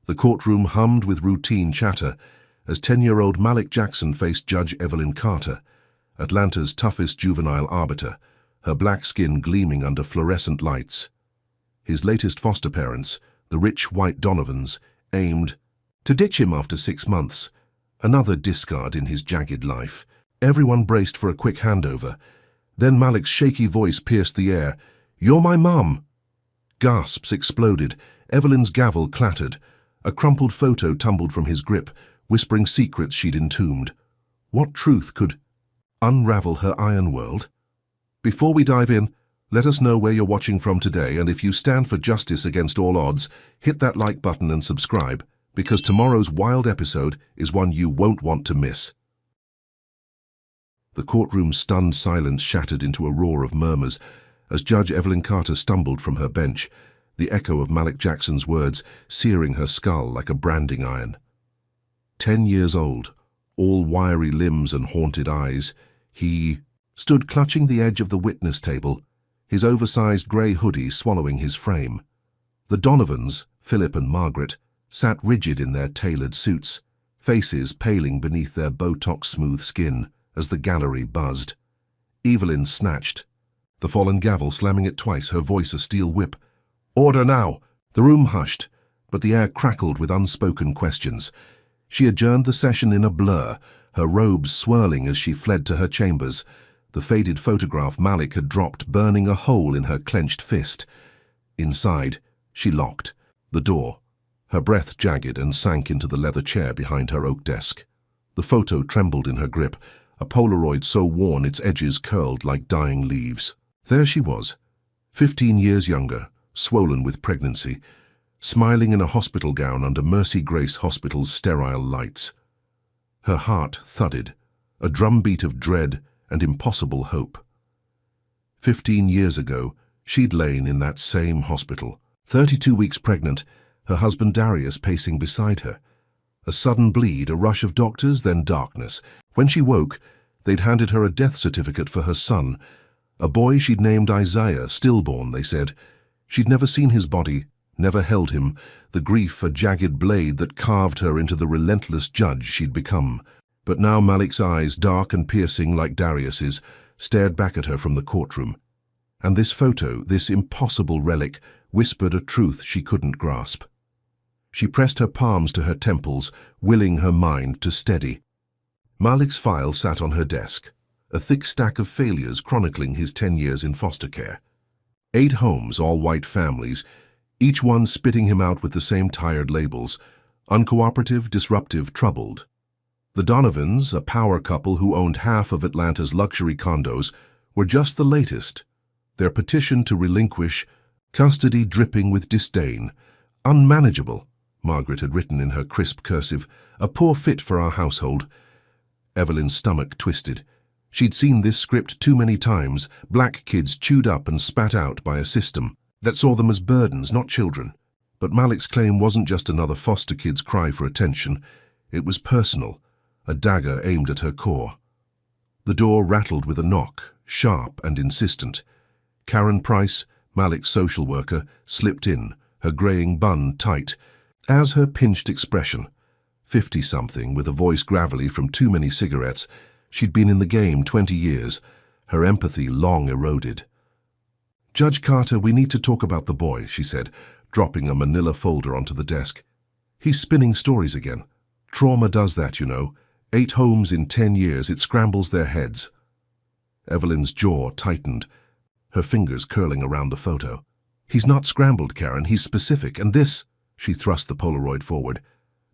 The courtroom hummed with routine chatter as 10-year-old Malik Jackson faced Judge Evelyn Carter, Atlanta's toughest juvenile arbiter, her black skin gleaming under fluorescent lights. His latest foster parents, the rich white Donovans, aimed to ditch him after 6 months, another discard in his jagged life. Everyone braced for a quick handover. Then Malik's shaky voice pierced the air. "You're my mum!" Gasps exploded. Evelyn's gavel clattered. A crumpled photo tumbled from his grip, whispering secrets she'd entombed. What truth could unravel her iron world? Before we dive in, let us know where you're watching from today, and if you stand for justice against all odds, hit that like button and subscribe, because tomorrow's wild episode is one you won't want to miss. The courtroom's stunned silence shattered into a roar of murmurs as Judge Evelyn Carter stumbled from her bench, the echo of Malik Jackson's words searing her skull like a branding iron. 10 years old, all wiry limbs and haunted eyes, he stood clutching the edge of the witness table, his oversized grey hoodie swallowing his frame. The Donovans, Philip and Margaret, sat rigid in their tailored suits, faces paling beneath their Botox-smooth skin as the gallery buzzed. Evelyn snatched, the fallen gavel slamming it twice, her voice a steel whip. "Order now!" The room hushed, but the air crackled with unspoken questions. She adjourned the session in a blur, her robes swirling as she fled to her chambers, the faded photograph Malik had dropped burning a hole in her clenched fist. Inside, she locked the door. Her breath jagged and sank into the leather chair behind her oak desk. The photo trembled in her grip, a Polaroid so worn its edges curled like dying leaves. There she was, 15 years younger, swollen with pregnancy, smiling in a hospital gown under Mercy Grace Hospital's sterile lights. Her heart thudded, a drumbeat of dread and impossible hope. 15 years ago, she'd lain in that same hospital, 32 weeks pregnant, her husband Darius pacing beside her. A sudden bleed, a rush of doctors, then darkness. When she woke, they'd handed her a death certificate for her son, a boy she'd named Isaiah, stillborn, they said. She'd never seen his body, never held him, the grief a jagged blade that carved her into the relentless judge she'd become. But now Malik's eyes, dark and piercing like Darius's, stared back at her from the courtroom. And this photo, this impossible relic, whispered a truth she couldn't grasp. She pressed her palms to her temples, willing her mind to steady. Malik's file sat on her desk, a thick stack of failures chronicling his 10 years in foster care. 8 homes, all white families, each one spitting him out with the same tired labels: uncooperative, disruptive, troubled. The Donovans, a power couple who owned half of Atlanta's luxury condos, were just the latest. Their petition to relinquish custody dripping with disdain. "Unmanageable," Margaret had written in her crisp cursive, "a poor fit for our household." Evelyn's stomach twisted. She'd seen this script too many times, black kids chewed up and spat out by a system that saw them as burdens, not children. But Malik's claim wasn't just another foster kid's cry for attention. It was personal, a dagger aimed at her core. The door rattled with a knock, sharp and insistent. Karen Price, Malik's social worker, slipped in, her graying bun tight, as her pinched expression. 50-something, with a voice gravelly from too many cigarettes, she'd been in the game 20 years, her empathy long eroded. "Judge Carter, we need to talk about the boy," she said, dropping a manila folder onto the desk. "He's spinning stories again. Trauma does that, you know. 8 homes in 10 years, it scrambles their heads." Evelyn's jaw tightened, her fingers curling around the photo. "He's not scrambled, Karen, he's specific, and this," she thrust the Polaroid forward,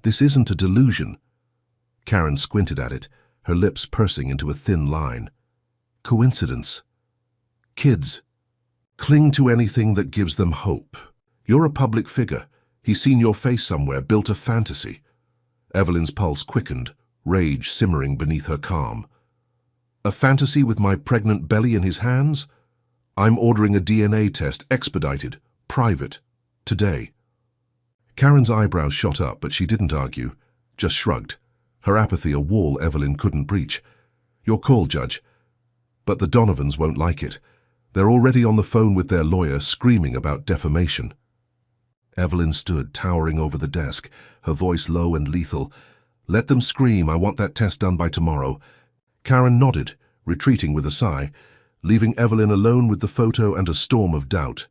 "this isn't a delusion." Karen squinted at it, her lips pursing into a thin line. "Coincidence. Kids cling to anything that gives them hope. You're a public figure. He's seen your face somewhere, built a fantasy." Evelyn's pulse quickened, rage simmering beneath her calm. "A fantasy with my pregnant belly in his hands? I'm ordering a DNA test, expedited, private, today." Karen's eyebrows shot up, but she didn't argue, just shrugged, her apathy a wall Evelyn couldn't breach. "Your call, Judge. But the Donovans won't like it. They're already on the phone with their lawyer screaming about defamation." Evelyn stood, towering over the desk, her voice low and lethal. "Let them scream, I want that test done by tomorrow." Karen nodded, retreating with a sigh, leaving Evelyn alone with the photo and a storm of doubt.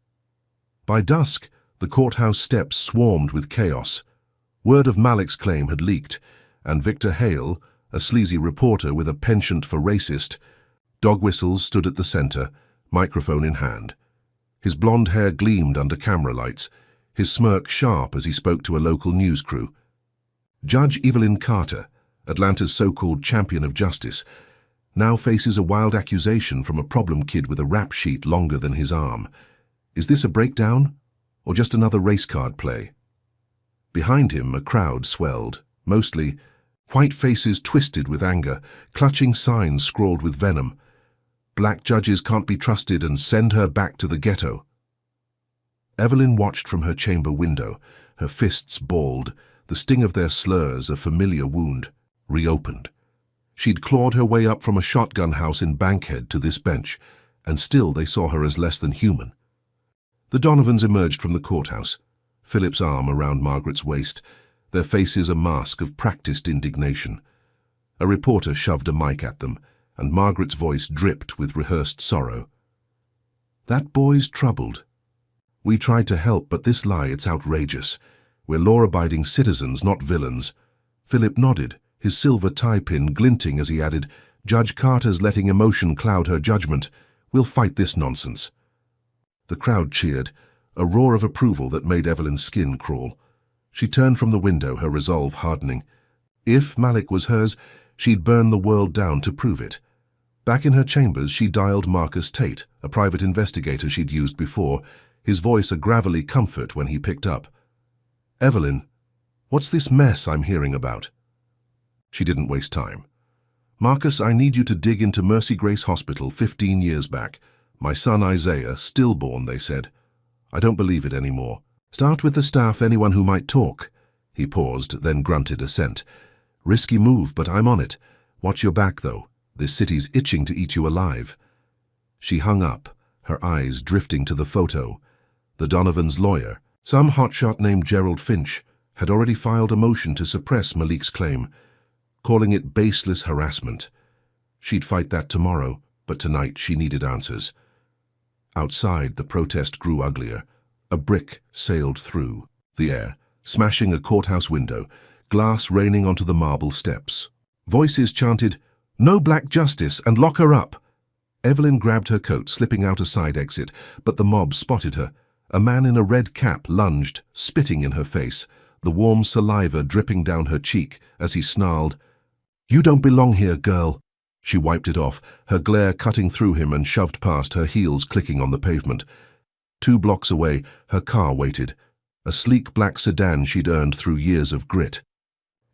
By dusk, the courthouse steps swarmed with chaos. Word of Malik's claim had leaked, and Victor Hale, a sleazy reporter with a penchant for racist, dog whistles stood at the center, microphone in hand. His blonde hair gleamed under camera lights, his smirk sharp as he spoke to a local news crew. Judge Evelyn Carter, Atlanta's so-called champion of justice, now faces a wild accusation from a problem kid with a rap sheet longer than his arm. Is this a breakdown, or just another race card play? Behind him, a crowd swelled, mostly white faces twisted with anger, clutching signs scrawled with venom. "Black judges can't be trusted and send her back to the ghetto." Evelyn watched from her chamber window, her fists balled, the sting of their slurs, a familiar wound, reopened. She'd clawed her way up from a shotgun house in Bankhead to this bench, and still they saw her as less than human. The Donovans emerged from the courthouse, Philip's arm around Margaret's waist, their faces a mask of practiced indignation. A reporter shoved a mic at them, and Margaret's voice dripped with rehearsed sorrow. "That boy's troubled. We tried to help, but this lie, it's outrageous. We're law-abiding citizens, not villains." Philip nodded, his silver tie-pin glinting as he added, "Judge Carter's letting emotion cloud her judgment. We'll fight this nonsense." The crowd cheered, a roar of approval that made Evelyn's skin crawl. She turned from the window, her resolve hardening. If Malik was hers, she'd burn the world down to prove it. Back in her chambers, she dialed Marcus Tate, a private investigator she'd used before, his voice a gravelly comfort when he picked up. "Evelyn, what's this mess I'm hearing about?" She didn't waste time. "Marcus, I need you to dig into Mercy Grace Hospital 15 years back. My son Isaiah, stillborn, they said. I don't believe it anymore. Start with the staff, anyone who might talk." He paused, then grunted assent. "Risky move, but I'm on it. Watch your back, though. This city's itching to eat you alive." She hung up, her eyes drifting to the photo. The Donovan's lawyer, some hotshot named Gerald Finch, had already filed a motion to suppress Malik's claim, calling it baseless harassment. She'd fight that tomorrow, but tonight she needed answers. Outside, the protest grew uglier. A brick sailed through the air, smashing a courthouse window, glass raining onto the marble steps. Voices chanted, "No black justice, and lock her up!" Evelyn grabbed her coat, slipping out a side exit, but the mob spotted her. A man in a red cap lunged, spitting in her face, the warm saliva dripping down her cheek as he snarled, "You don't belong here, girl." She wiped it off, her glare cutting through him, and shoved past, her heels clicking on the pavement. 2 blocks away, her car waited, a sleek black sedan she'd earned through years of grit.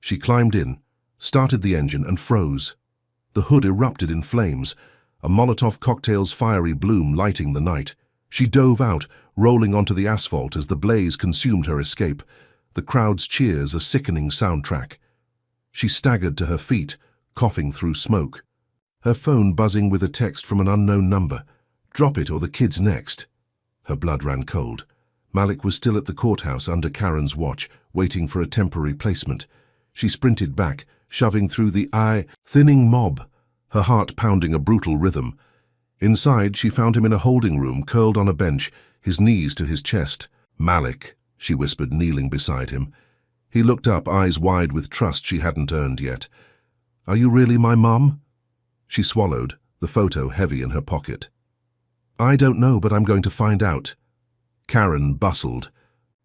She climbed in, started the engine, and froze. The hood erupted in flames, a Molotov cocktail's fiery bloom lighting the night. She dove out, rolling onto the asphalt as the blaze consumed her escape, the crowd's cheers a sickening soundtrack. She staggered to her feet, coughing through smoke. Her phone buzzing with a text from an unknown number. Drop it or the kid's next. Her blood ran cold. Malik was still at the courthouse under Karen's watch, waiting for a temporary placement. She sprinted back, shoving through the thinning mob, her heart pounding a brutal rhythm. Inside, she found him in a holding room, curled on a bench, his knees to his chest. "Malik," she whispered, kneeling beside him. He looked up, eyes wide with trust she hadn't earned yet. "Are you really my mum?" She swallowed, the photo heavy in her pocket. "I don't know, but I'm going to find out." Karen bustled.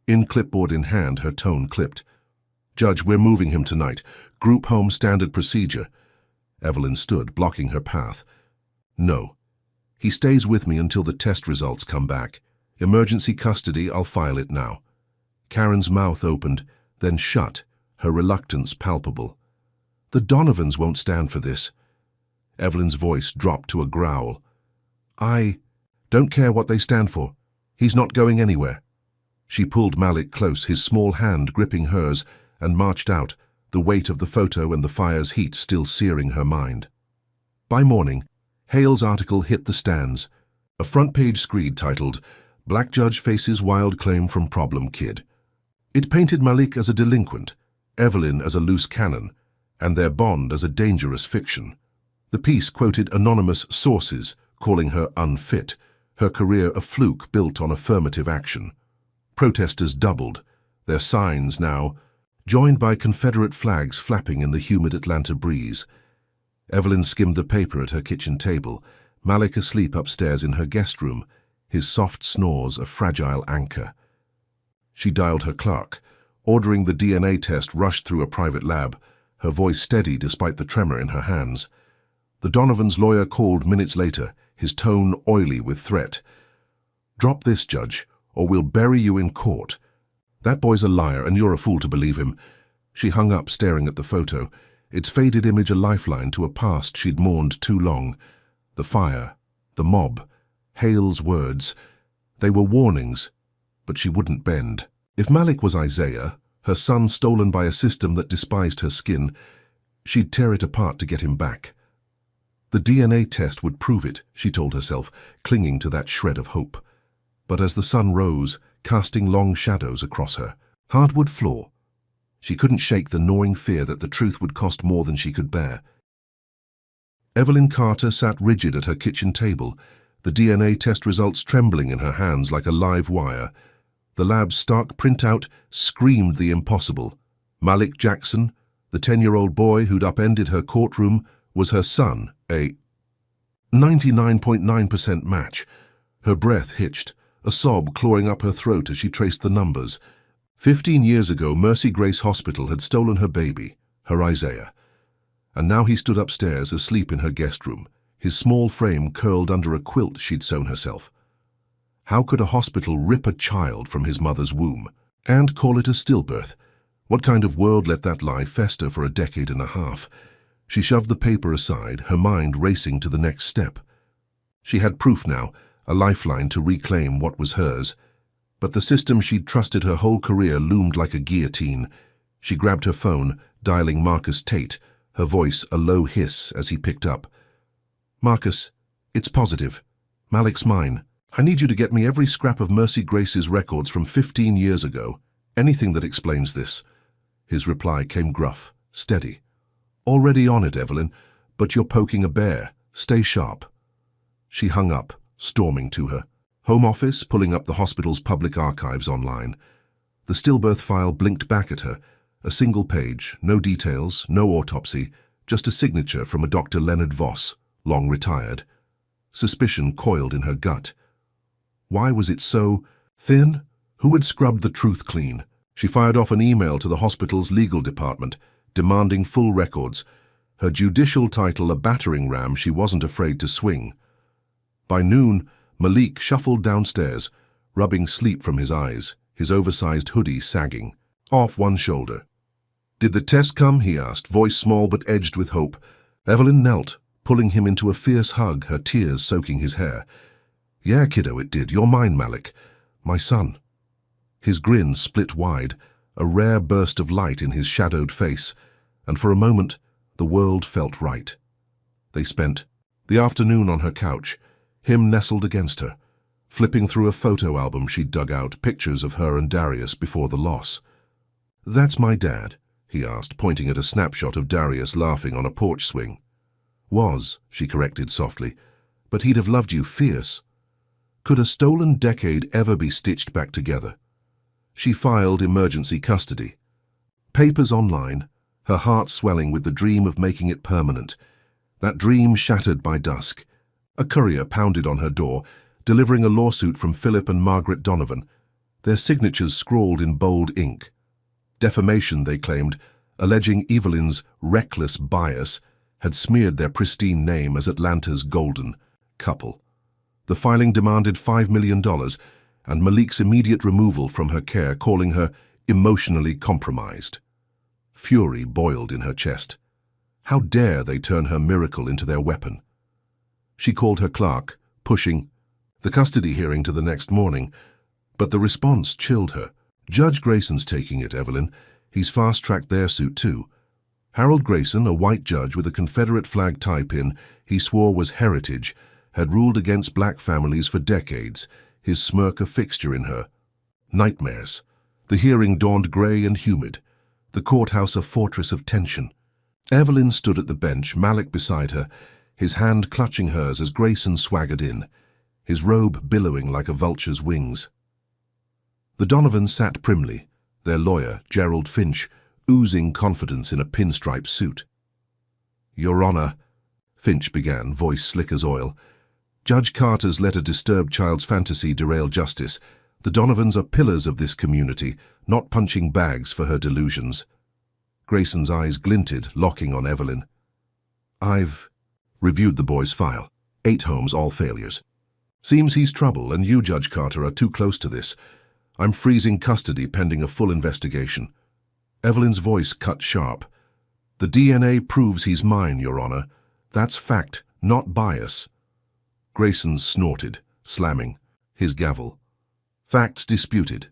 In clipboard in hand, her tone clipped. "Judge, we're moving him tonight. Group home standard procedure." Evelyn stood, blocking her path. "No. He stays with me until the test results come back. Emergency custody, I'll file it now." Karen's mouth opened, then shut, her reluctance palpable. "The Donovans won't stand for this." Evelyn's voice dropped to a growl. "I don't care what they stand for. He's not going anywhere." She pulled Malik close, his small hand gripping hers, and marched out, the weight of the photo and the fire's heat still searing her mind. By morning, Hale's article hit the stands. A front-page screed titled, "Black Judge Faces Wild Claim from Problem Kid." It painted Malik as a delinquent, Evelyn as a loose cannon, and their bond as a dangerous fiction. The piece quoted anonymous sources, calling her unfit, her career a fluke built on affirmative action. Protesters doubled, their signs now joined by Confederate flags flapping in the humid Atlanta breeze. Evelyn skimmed the paper at her kitchen table, Malik asleep upstairs in her guest room, his soft snores a fragile anchor. She dialed her clerk, ordering the DNA test rushed through a private lab, her voice steady despite the tremor in her hands. The Donovans' lawyer called minutes later, his tone oily with threat. "Drop this, Judge, or we'll bury you in court. That boy's a liar, and you're a fool to believe him." She hung up, staring at the photo, its faded image a lifeline to a past she'd mourned too long. The fire, the mob, Hale's words. They were warnings, but she wouldn't bend. If Malik was Isaiah, her son stolen by a system that despised her skin, she'd tear it apart to get him back. The DNA test would prove it, she told herself, clinging to that shred of hope. But as the sun rose, casting long shadows across her hardwood floor, she couldn't shake the gnawing fear that the truth would cost more than she could bear. Evelyn Carter sat rigid at her kitchen table, the DNA test results trembling in her hands like a live wire. The lab's stark printout screamed the impossible. Malik Jackson, the 10-year-old boy who'd upended her courtroom, was her son, a 99.9% match. Her breath hitched, a sob clawing up her throat as she traced the numbers. 15 years ago, Mercy Grace Hospital had stolen her baby, her Isaiah. And now he stood upstairs, asleep in her guest room, his small frame curled under a quilt she'd sewn herself. How could a hospital rip a child from his mother's womb and call it a stillbirth? What kind of world let that lie fester for a decade and a half? She shoved the paper aside, her mind racing to the next step. She had proof now, a lifeline to reclaim what was hers. But the system she'd trusted her whole career loomed like a guillotine. She grabbed her phone, dialing Marcus Tate, her voice a low hiss as he picked up. "Marcus, it's positive. Malik's mine. I need you to get me every scrap of Mercy Grace's records from 15 years ago. Anything that explains this." His reply came gruff, steady. "Already on it, Evelyn, but you're poking a bear. Stay sharp." She hung up, storming to her Home Office, pulling up the hospital's public archives online. The stillbirth file blinked back at her, a single page, no details, no autopsy, just a signature from a Dr. Leonard Voss, long retired. Suspicion coiled in her gut. Why was it so thin? Who had scrubbed the truth clean? She fired off an email to the hospital's legal department, demanding full records, her judicial title a battering ram she wasn't afraid to swing. By noon, Malik shuffled downstairs, rubbing sleep from his eyes, his oversized hoodie sagging, off one shoulder. "Did the test come?" he asked, voice small but edged with hope. Evelyn knelt, pulling him into a fierce hug, her tears soaking his hair. "Yeah, kiddo, it did. You're mine, Malik. My son." His grin split wide, a rare burst of light in his shadowed face, and for a moment, the world felt right. They spent the afternoon on her couch, him nestled against her, flipping through a photo album she'd dug out, pictures of her and Darius before the loss. "That's my dad?" he asked, pointing at a snapshot of Darius laughing on a porch swing. "Was," she corrected softly, "but he'd have loved you fierce." Could a stolen decade ever be stitched back together? She filed emergency custody. Papers online, her heart swelling with the dream of making it permanent. That dream shattered by dusk. A courier pounded on her door, delivering a lawsuit from Philip and Margaret Donovan, their signatures scrawled in bold ink. Defamation, they claimed, alleging Evelyn's reckless bias had smeared their pristine name as Atlanta's golden couple. The filing demanded $5 million and Malik's immediate removal from her care, calling her emotionally compromised. Fury boiled in her chest. How dare they turn her miracle into their weapon? She called her clerk, pushing the custody hearing to the next morning, but the response chilled her. "Judge Grayson's taking it, Evelyn. He's fast-tracked their suit too." Harold Grayson, a white judge with a Confederate flag tie-pin he swore was heritage, had ruled against black families for decades, his smirk a fixture in her nightmares. The hearing dawned grey and humid, the courthouse a fortress of tension. Evelyn stood at the bench, Malik beside her, his hand clutching hers as Grayson swaggered in, his robe billowing like a vulture's wings. The Donovans sat primly, their lawyer, Gerald Finch, oozing confidence in a pinstripe suit. "Your Honor," Finch began, voice slick as oil, "Judge Carter's let a disturbed child's fantasy derail justice. The Donovans are pillars of this community, not punching bags for her delusions." Grayson's eyes glinted, locking on Evelyn. "I've reviewed the boy's file. 8 homes, all failures. Seems he's trouble, and you, Judge Carter, are too close to this. I'm freezing custody pending a full investigation." Evelyn's voice cut sharp. "The DNA proves he's mine, Your Honor. That's fact, not bias." Grayson snorted, slamming his gavel. "Facts disputed.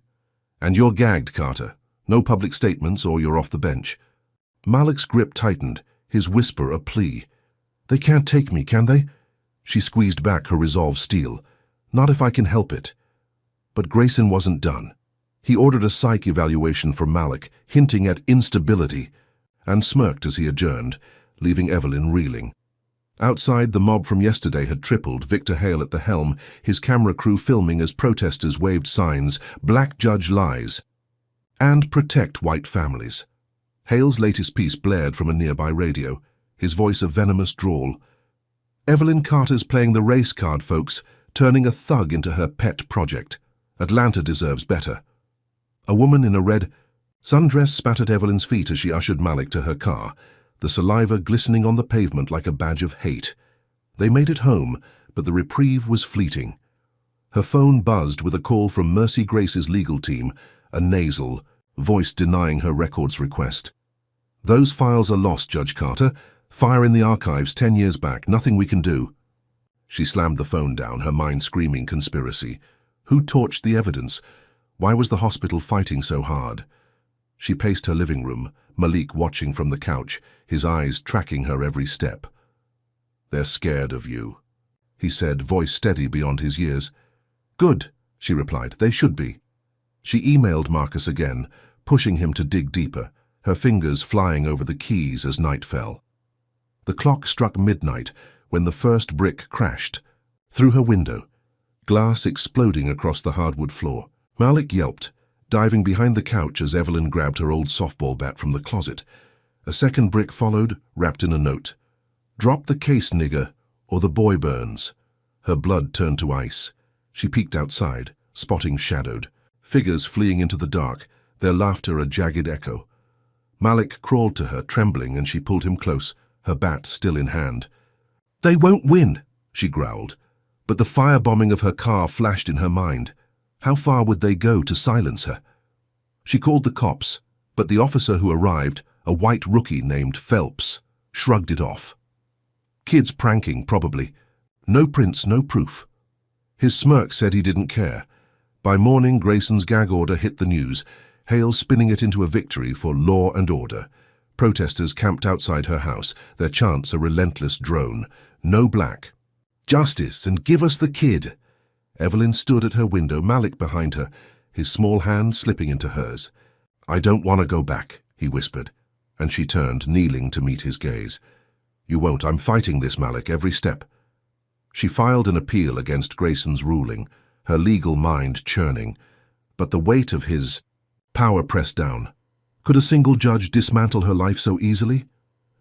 And you're gagged, Carter. No public statements or you're off the bench." Malik's grip tightened, his whisper a plea. "They can't take me, can they?" She squeezed back, her resolve steel. "Not if I can help it." But Grayson wasn't done. He ordered a psych evaluation for Malik, hinting at instability, and smirked as he adjourned, leaving Evelyn reeling. Outside, the mob from yesterday had tripled, Victor Hale at the helm, his camera crew filming as protesters waved signs, "Black Judge Lies," and "Protect White Families." Hale's latest piece blared from a nearby radio, his voice a venomous drawl. "Evelyn Carter's playing the race card, folks, turning a thug into her pet project. Atlanta deserves better." A woman in a red sundress spat at Evelyn's feet as she ushered Malik to her car, the saliva glistening on the pavement like a badge of hate. They made it home, but the reprieve was fleeting. Her phone buzzed with a call from Mercy Grace's legal team, a nasal voice denying her records request. "Those files are lost, Judge Carter. Fire in the archives 10 years back. Nothing we can do." She slammed the phone down, her mind screaming conspiracy. Who torched the evidence? Why was the hospital fighting so hard? She paced her living room, Malik watching from the couch, his eyes tracking her every step. "They're scared of you," he said, voice steady beyond his years. "Good," she replied. "They should be." She emailed Marcus again, pushing him to dig deeper, her fingers flying over the keys as night fell. The clock struck midnight when the first brick crashed. Through her window, glass exploding across the hardwood floor. Malik yelped, diving behind the couch as Evelyn grabbed her old softball bat from the closet. A second brick followed, wrapped in a note. "Drop the case, nigger, or the boy burns." Her blood turned to ice. She peeked outside, spotting shadowed figures fleeing into the dark, their laughter a jagged echo. Malik crawled to her, trembling, and she pulled him close, her bat still in hand. "They won't win," she growled, but the firebombing of her car flashed in her mind. How far would they go to silence her? She called the cops, but the officer who arrived, a white rookie named Phelps, shrugged it off. Kids pranking, probably. No prints, no proof. His smirk said he didn't care. By morning, Grayson's gag order hit the news, Hale spinning it into a victory for law and order. Protesters camped outside her house, their chants a relentless drone. "No black. Justice, and give us the kid." Evelyn stood at her window, Malik behind her, his small hand slipping into hers. "I don't want to go back," he whispered, and she turned, kneeling to meet his gaze. "You won't. I'm fighting this, Malik, every step." She filed an appeal against Grayson's ruling, her legal mind churning, but the weight of his power pressed down. Could a single judge dismantle her life so easily?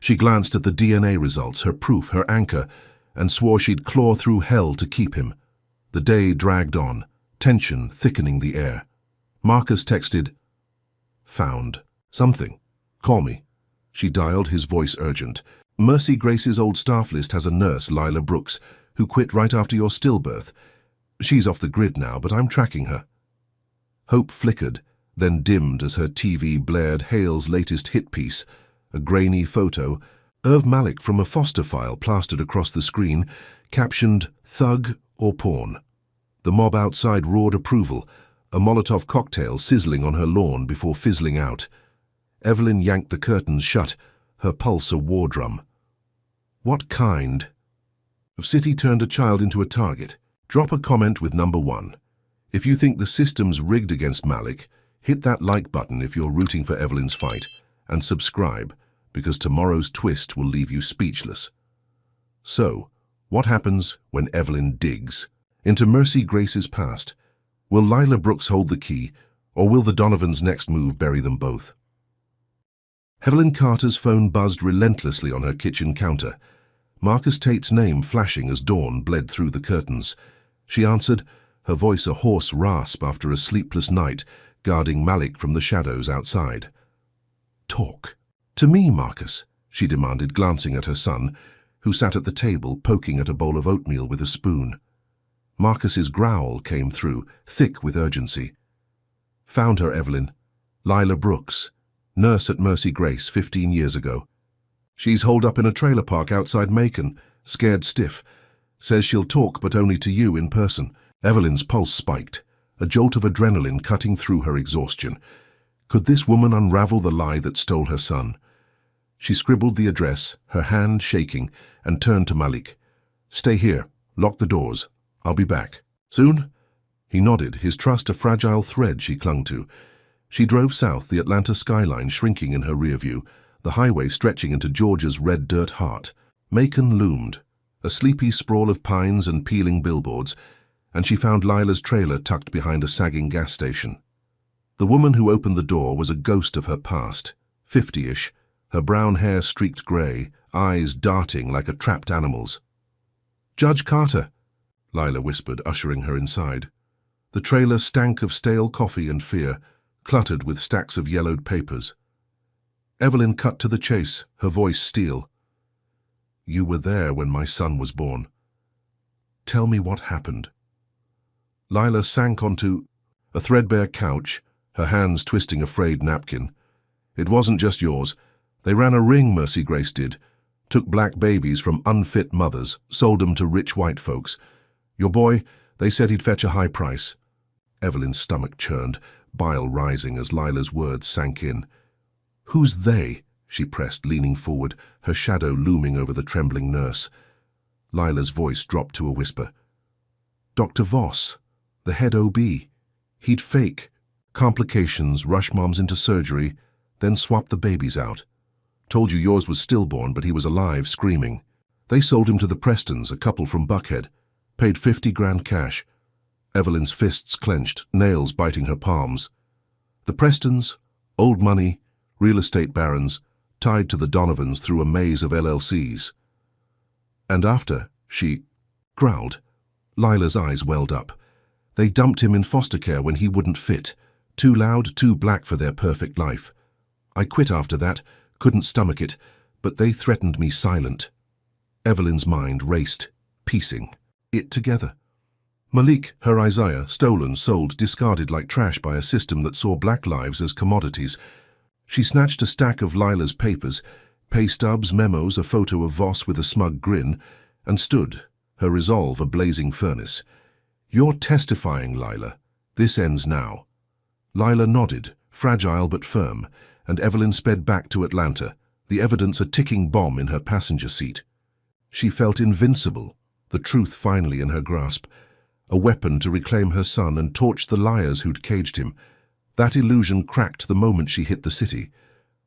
She glanced at the DNA results, her proof, her anchor, and swore she'd claw through hell to keep him. The day dragged on, tension thickening the air. Marcus texted, "Found something. Call me." She dialed, his voice urgent. "Mercy Grace's old staff list has a nurse, Lila Brooks, who quit right after your stillbirth. She's off the grid now, but I'm tracking her." Hope flickered, then dimmed as her TV blared Hale's latest hit piece, a grainy photo, Irv Malik from a foster file plastered across the screen, captioned "Thug or Porn." The mob outside roared approval, a Molotov cocktail sizzling on her lawn before fizzling out. Evelyn yanked the curtains shut, her pulse a war drum. What kind of city turned a child into a target? Drop a comment with number 1. If you think the system's rigged against Malik, Hit that like button if you're rooting for Evelyn's fight, and subscribe, because tomorrow's twist will leave you speechless. So, what happens when Evelyn digs into Mercy Grace's past? Will Lila Brooks hold the key, or will the Donovans' next move bury them both? Evelyn Carter's phone buzzed relentlessly on her kitchen counter, Marcus Tate's name flashing as dawn bled through the curtains. She answered, her voice a hoarse rasp after a sleepless night, guarding Malik from the shadows outside. "Talk. To me, Marcus," she demanded, glancing at her son, who sat at the table poking at a bowl of oatmeal with a spoon. Marcus's growl came through, thick with urgency. "Found her, Evelyn. Lila Brooks, nurse at Mercy Grace 15 years ago. She's holed up in a trailer park outside Macon, scared stiff. Says she'll talk, but only to you in person." Evelyn's pulse spiked, a jolt of adrenaline cutting through her exhaustion. Could this woman unravel the lie that stole her son? She scribbled the address, her hand shaking, and turned to Malik. "Stay here. Lock the doors. I'll be back." "Soon?" He nodded, his trust a fragile thread she clung to. She drove south, the Atlanta skyline shrinking in her rear view, the highway stretching into Georgia's red dirt heart. Macon loomed, a sleepy sprawl of pines and peeling billboards, and she found Lila's trailer tucked behind a sagging gas station. The woman who opened the door was a ghost of her past, 50-ish, her brown hair streaked grey, eyes darting like a trapped animal's. "Judge Carter," Lila whispered, ushering her inside. The trailer stank of stale coffee and fear, cluttered with stacks of yellowed papers. Evelyn cut to the chase, her voice steel. "You were there when my son was born. Tell me what happened." Lila sank onto a threadbare couch, her hands twisting a frayed napkin. "It wasn't just yours. They ran a ring, Mercy Grace did. Took black babies from unfit mothers, sold them to rich white folks. Your boy, they said he'd fetch a high price." Evelyn's stomach churned, bile rising as Lila's words sank in. "Who's they?" she pressed, leaning forward, her shadow looming over the trembling nurse. Lila's voice dropped to a whisper. "Dr. Voss, the head OB. He'd fake complications, rush moms into surgery, then swap the babies out. Told you yours was stillborn, but he was alive, screaming. They sold him to the Prestons, a couple from Buckhead. Paid 50 grand cash." Evelyn's fists clenched, nails biting her palms. The Prestons, old money, real estate barons, tied to the Donovans through a maze of LLCs. "And after," she growled. Lila's eyes welled up. "They dumped him in foster care when he wouldn't fit. Too loud, too black for their perfect life. I quit after that, couldn't stomach it, but they threatened me silent." Evelyn's mind raced, piecing it together. Malik, her Isaiah, stolen, sold, discarded like trash by a system that saw black lives as commodities. She snatched a stack of Lila's papers, pay stubs, memos, a photo of Voss with a smug grin, and stood, her resolve a blazing furnace. "You're testifying, Lila. This ends now." Lila nodded, fragile but firm, and Evelyn sped back to Atlanta, the evidence a ticking bomb in her passenger seat. She felt invincible, the truth finally in her grasp, a weapon to reclaim her son and torch the liars who'd caged him. That illusion cracked the moment she hit the city.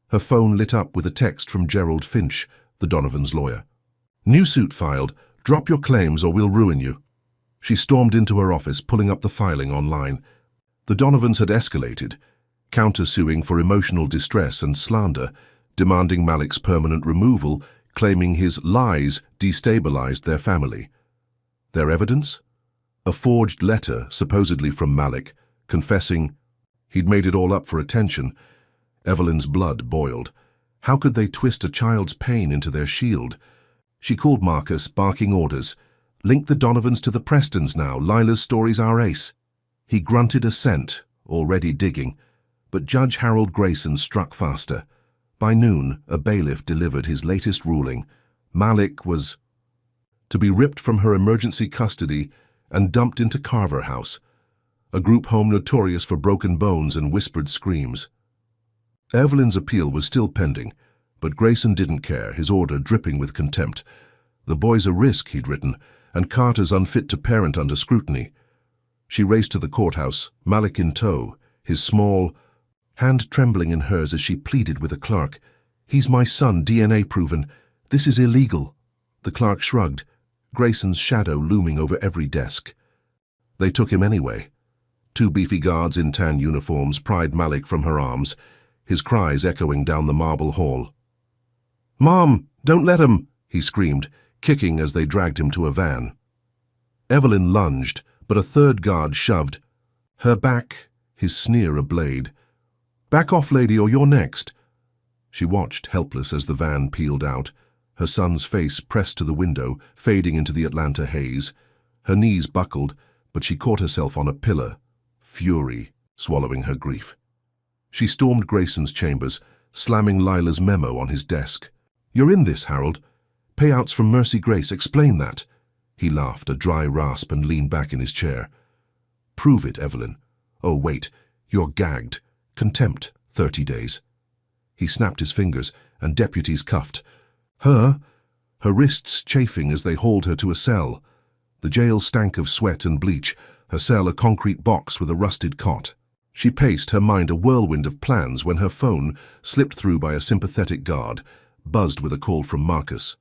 Her phone lit up with a text from Gerald Finch, the Donovan's lawyer. "New suit filed. Drop your claims or we'll ruin you." She stormed into her office, pulling up the filing online. The Donovans had escalated, countersuing for emotional distress and slander, demanding Malik's permanent removal, claiming his lies destabilized their family. Their evidence? A forged letter, supposedly from Malik, confessing he'd made it all up for attention. Evelyn's blood boiled. How could they twist a child's pain into their shield? She called Marcus, barking orders. "Link the Donovans to the Prestons now. Lila's story's our ace." He grunted assent, already digging, but Judge Harold Grayson struck faster. By noon, a bailiff delivered his latest ruling. Malik was to be ripped from her emergency custody and dumped into Carver House, a group home notorious for broken bones and whispered screams. Evelyn's appeal was still pending, but Grayson didn't care, his order dripping with contempt. The boy's a risk, he'd written, and Carter's unfit to parent under scrutiny. She raced to the courthouse, Malik in tow, his small, hand trembling in hers as she pleaded with a clerk. "He's my son, DNA proven. This is illegal." The clerk shrugged, Grayson's shadow looming over every desk. They took him anyway. Two beefy guards in tan uniforms pried Malik from her arms, his cries echoing down the marble hall. "Mom, don't let him!" he screamed, kicking as they dragged him to a van. Evelyn lunged, but a third guard shoved her back, his sneer a blade. "Back off, lady, or you're next." She watched, helpless, as the van peeled out, her son's face pressed to the window, fading into the Atlanta haze. Her knees buckled, but she caught herself on a pillar, fury swallowing her grief. She stormed Grayson's chambers, slamming Lila's memo on his desk. "You're in this, Harold. Payouts from Mercy Grace, explain that." He laughed, a dry rasp, and leaned back in his chair. "Prove it, Evelyn." "Oh, wait, you're gagged. Contempt, 30 days. He snapped his fingers, and deputies cuffed her wrists chafing as they hauled her to a cell. The jail stank of sweat and bleach, her cell a concrete box with a rusted cot. She paced, her mind a whirlwind of plans, when her phone, slipped through by a sympathetic guard, buzzed with a call from Marcus.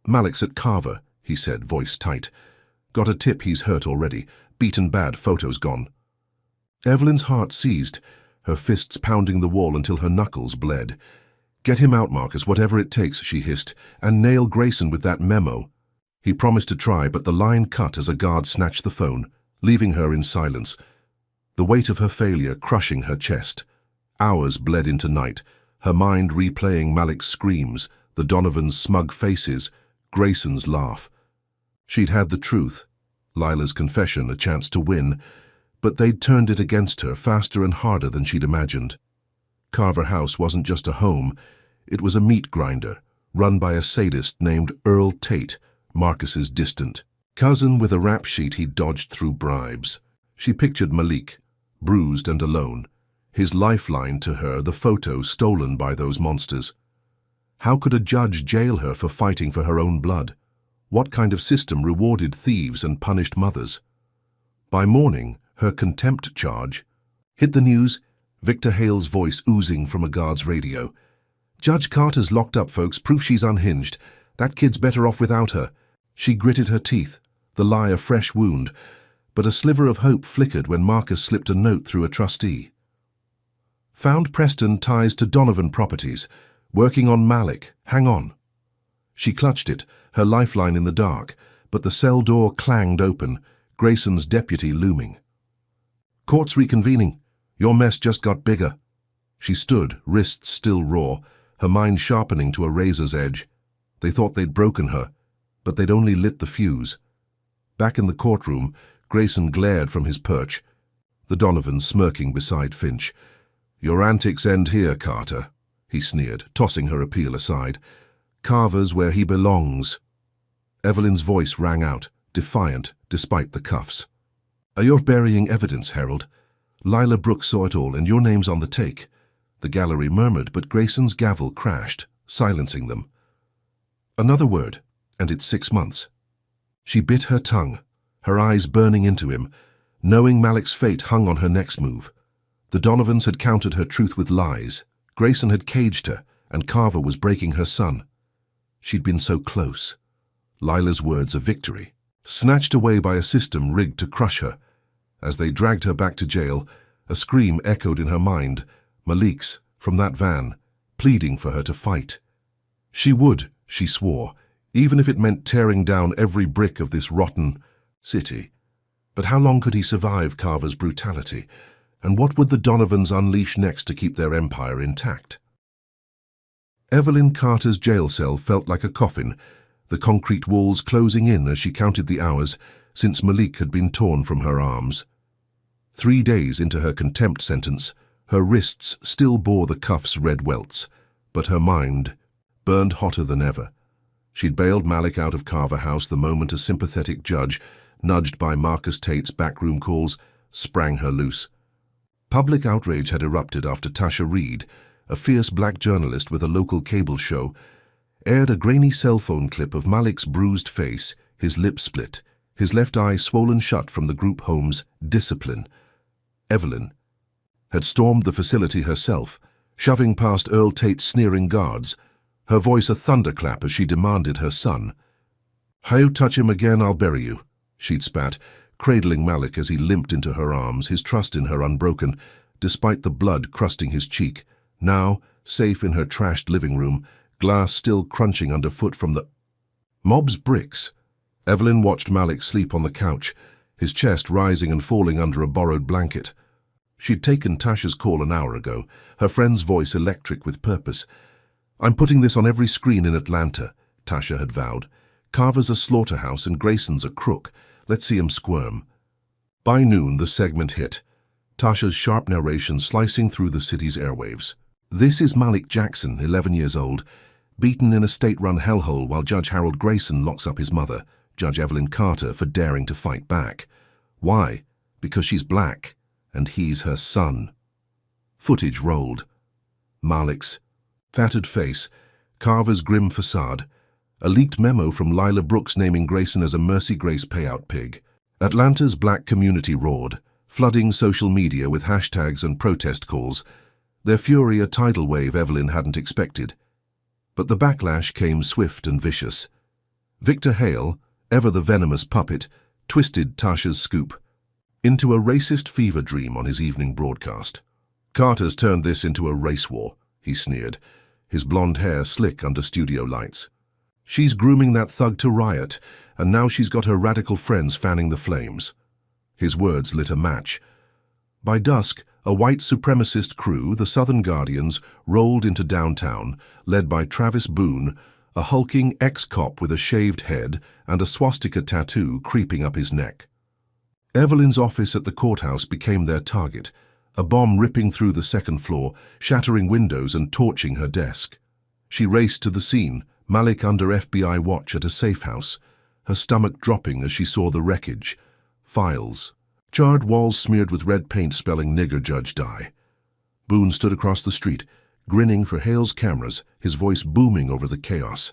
"Malik's at Carver," he said, voice tight. "Got a tip he's hurt already. Beaten bad, photos gone." Evelyn's heart seized, her fists pounding the wall until her knuckles bled. "Get him out, Marcus, whatever it takes," she hissed, "and nail Grayson with that memo." He promised to try, but the line cut as a guard snatched the phone, leaving her in silence, the weight of her failure crushing her chest. Hours bled into night, her mind replaying Malik's screams, the Donovans' smug faces, Grayson's laugh. She'd had the truth, Lila's confession, a chance to win, but they'd turned it against her faster and harder than she'd imagined. Carver House wasn't just a home, it was a meat grinder, run by a sadist named Earl Tate, Marcus's distant cousin with a rap sheet he'd dodged through bribes. She pictured Malik, bruised and alone, his lifeline to her the photo stolen by those monsters. How could a judge jail her for fighting for her own blood? What kind of system rewarded thieves and punished mothers? By morning, her contempt charge hit the news, Victor Hale's voice oozing from a guard's radio. "Judge Carter's locked up, folks. Proof she's unhinged. That kid's better off without her." She gritted her teeth, the lie a fresh wound, but a sliver of hope flickered when Marcus slipped a note through a trustee. "Found Preston ties to Donovan Properties. Working on Malik. Hang on." She clutched it, her lifeline in the dark, but the cell door clanged open, Grayson's deputy looming. "Court's reconvening. Your mess just got bigger." She stood, wrists still raw, her mind sharpening to a razor's edge. They thought they'd broken her, but they'd only lit the fuse. Back in the courtroom, Grayson glared from his perch, the Donovan smirking beside Finch. "Your antics end here, Carter," he sneered, tossing her appeal aside. "Carver's where he belongs." Evelyn's voice rang out, defiant, despite the cuffs. "You're burying evidence, Harold. Lila Brooks saw it all, and your name's on the take." The gallery murmured, but Grayson's gavel crashed, silencing them. "Another word, and it's 6 months." She bit her tongue, her eyes burning into him, knowing Malik's fate hung on her next move. The Donovans had countered her truth with lies. Grayson had caged her, and Carver was breaking her son. She'd been so close. Lila's words a victory, snatched away by a system rigged to crush her. As they dragged her back to jail, a scream echoed in her mind, Malik's, from that van, pleading for her to fight. She would, she swore, even if it meant tearing down every brick of this rotten city. But how long could he survive Carver's brutality? And what would the Donovans unleash next to keep their empire intact? Evelyn Carter's jail cell felt like a coffin, the concrete walls closing in as she counted the hours since Malik had been torn from her arms. 3 days into her contempt sentence, her wrists still bore the cuff's red welts, but her mind burned hotter than ever. She'd bailed Malik out of Carver House the moment a sympathetic judge, nudged by Marcus Tate's backroom calls, sprang her loose. Public outrage had erupted after Tasha Reid, a fierce black journalist with a local cable show, aired a grainy cell phone clip of Malik's bruised face, his lips split, his left eye swollen shut from the group home's discipline. Evelyn, had stormed the facility herself, shoving past Earl Tate's sneering guards, her voice a thunderclap as she demanded her son. "How touch him again, I'll bury you," she'd spat, cradling Malik as he limped into her arms, his trust in her unbroken, despite the blood crusting his cheek. Now, safe in her trashed living room, glass still crunching underfoot from the mob's bricks, Evelyn watched Malik sleep on the couch, his chest rising and falling under a borrowed blanket. She'd taken Tasha's call an hour ago, her friend's voice electric with purpose. "I'm putting this on every screen in Atlanta," Tasha had vowed. "Carver's a slaughterhouse and Grayson's a crook. Let's see him squirm." By noon, the segment hit, Tasha's sharp narration slicing through the city's airwaves. "This is Malik Jackson, 11 years old, beaten in a state-run hellhole while Judge Harold Grayson locks up his mother, Judge Evelyn Carter, for daring to fight back. Why? Because she's black, and he's her son." Footage rolled. Malik's fatted face, Carver's grim facade, a leaked memo from Lila Brooks naming Grayson as a Mercy Grace payout pig. Atlanta's black community roared, flooding social media with hashtags and protest calls, their fury a tidal wave Evelyn hadn't expected. But the backlash came swift and vicious. Victor Hale, ever the venomous puppet, twisted Tasha's scoop into a racist fever dream on his evening broadcast. "Carter's turned this into a race war," he sneered, his blonde hair slick under studio lights. "She's grooming that thug to riot, and now she's got her radical friends fanning the flames." His words lit a match. By dusk, a white supremacist crew, the Southern Guardians, rolled into downtown, led by Travis Boone, a hulking ex-cop with a shaved head and a swastika tattoo creeping up his neck. Evelyn's office at the courthouse became their target, a bomb ripping through the second floor, shattering windows and torching her desk. She raced to the scene, Malik under FBI watch at a safe house, her stomach dropping as she saw the wreckage. Files. Charred walls smeared with red paint spelling "Nigger Judge Die." Boone stood across the street, grinning for Hale's cameras, his voice booming over the chaos.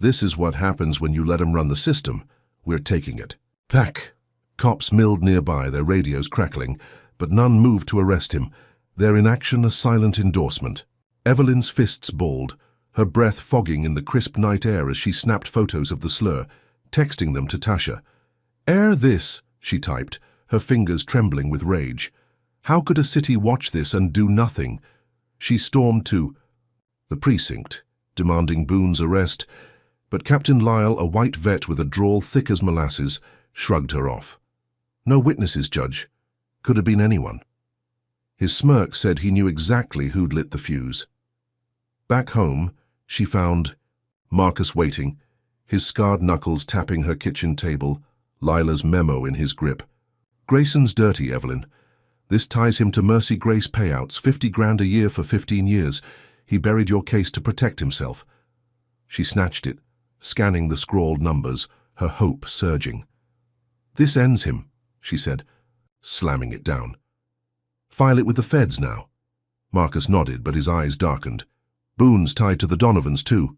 "This is what happens when you let 'em run the system. We're taking it." Pack! Cops milled nearby, their radios crackling, but none moved to arrest him, their inaction a silent endorsement. Evelyn's fists balled, her breath fogging in the crisp night air as she snapped photos of the slur, texting them to Tasha. "Air this," she typed, her fingers trembling with rage. How could a city watch this and do nothing? She stormed to the precinct, demanding Boone's arrest, but Captain Lyle, a white vet with a drawl thick as molasses, shrugged her off. "No witnesses, Judge. Could have been anyone." His smirk said he knew exactly who'd lit the fuse. Back home, she found Marcus waiting, his scarred knuckles tapping her kitchen table, Lila's memo in his grip. "Grayson's dirty, Evelyn. This ties him to Mercy Grace payouts, 50 grand a year for 15 years. He buried your case to protect himself." She snatched it, scanning the scrawled numbers, her hope surging. "This ends him," she said, slamming it down. "File it with the feds now." Marcus nodded, but his eyes darkened. "Boone's tied to the Donovans, too.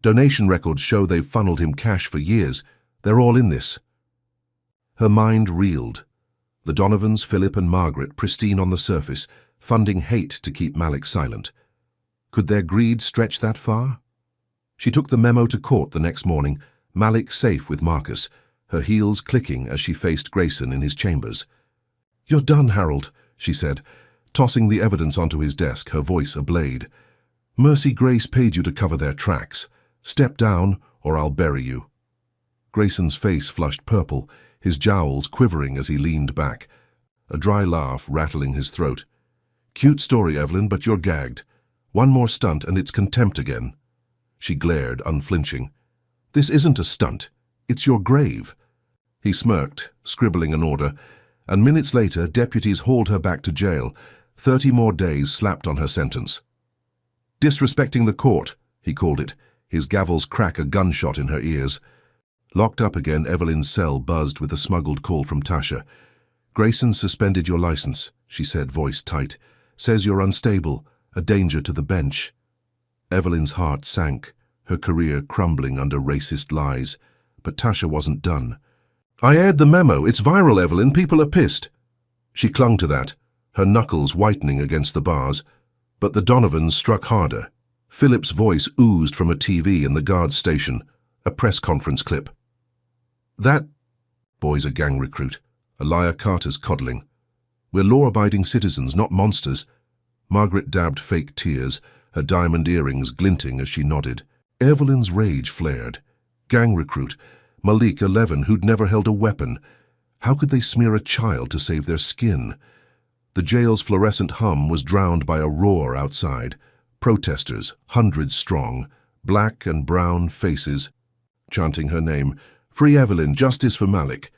Donation records show they've funneled him cash for years. They're all in this." Her mind reeled. The Donovans, Philip and Margaret, pristine on the surface, funding hate to keep Malik silent. Could their greed stretch that far? She took the memo to court the next morning, Malik safe with Marcus, her heels clicking as she faced Grayson in his chambers. "You're done, Harold," she said, tossing the evidence onto his desk, her voice a blade. "Mercy Grace paid you to cover their tracks. Step down, or I'll bury you." Grayson's face flushed purple, his jowls quivering as he leaned back, a dry laugh rattling his throat. "Cute story, Evelyn, but you're gagged. One more stunt and it's contempt again." She glared, unflinching. "This isn't a stunt. It's your grave." He smirked, scribbling an order, and minutes later deputies hauled her back to jail, 30 more days slapped on her sentence. "Disrespecting the court," he called it, his gavel's crack a gunshot in her ears. Locked up again, Evelyn's cell buzzed with a smuggled call from Tasha. "Grayson suspended your license," she said, voice tight. "Says you're unstable, a danger to the bench." Evelyn's heart sank, her career crumbling under racist lies. But Tasha wasn't done. "I aired the memo. It's viral, Evelyn. People are pissed." She clung to that, her knuckles whitening against the bars, but the Donovans struck harder. Philip's voice oozed from a TV in the guard's station, a press conference clip. "That boy's a gang recruit. Elia Carter's coddling. We're law-abiding citizens, not monsters." Margaret dabbed fake tears, her diamond earrings glinting as she nodded. Evelyn's rage flared. Gang recruit, Malik, 11, who'd never held a weapon. How could they smear a child to save their skin? The jail's fluorescent hum was drowned by a roar outside. Protesters, hundreds strong, black and brown faces, chanting her name. "Free Evelyn, justice for Malik."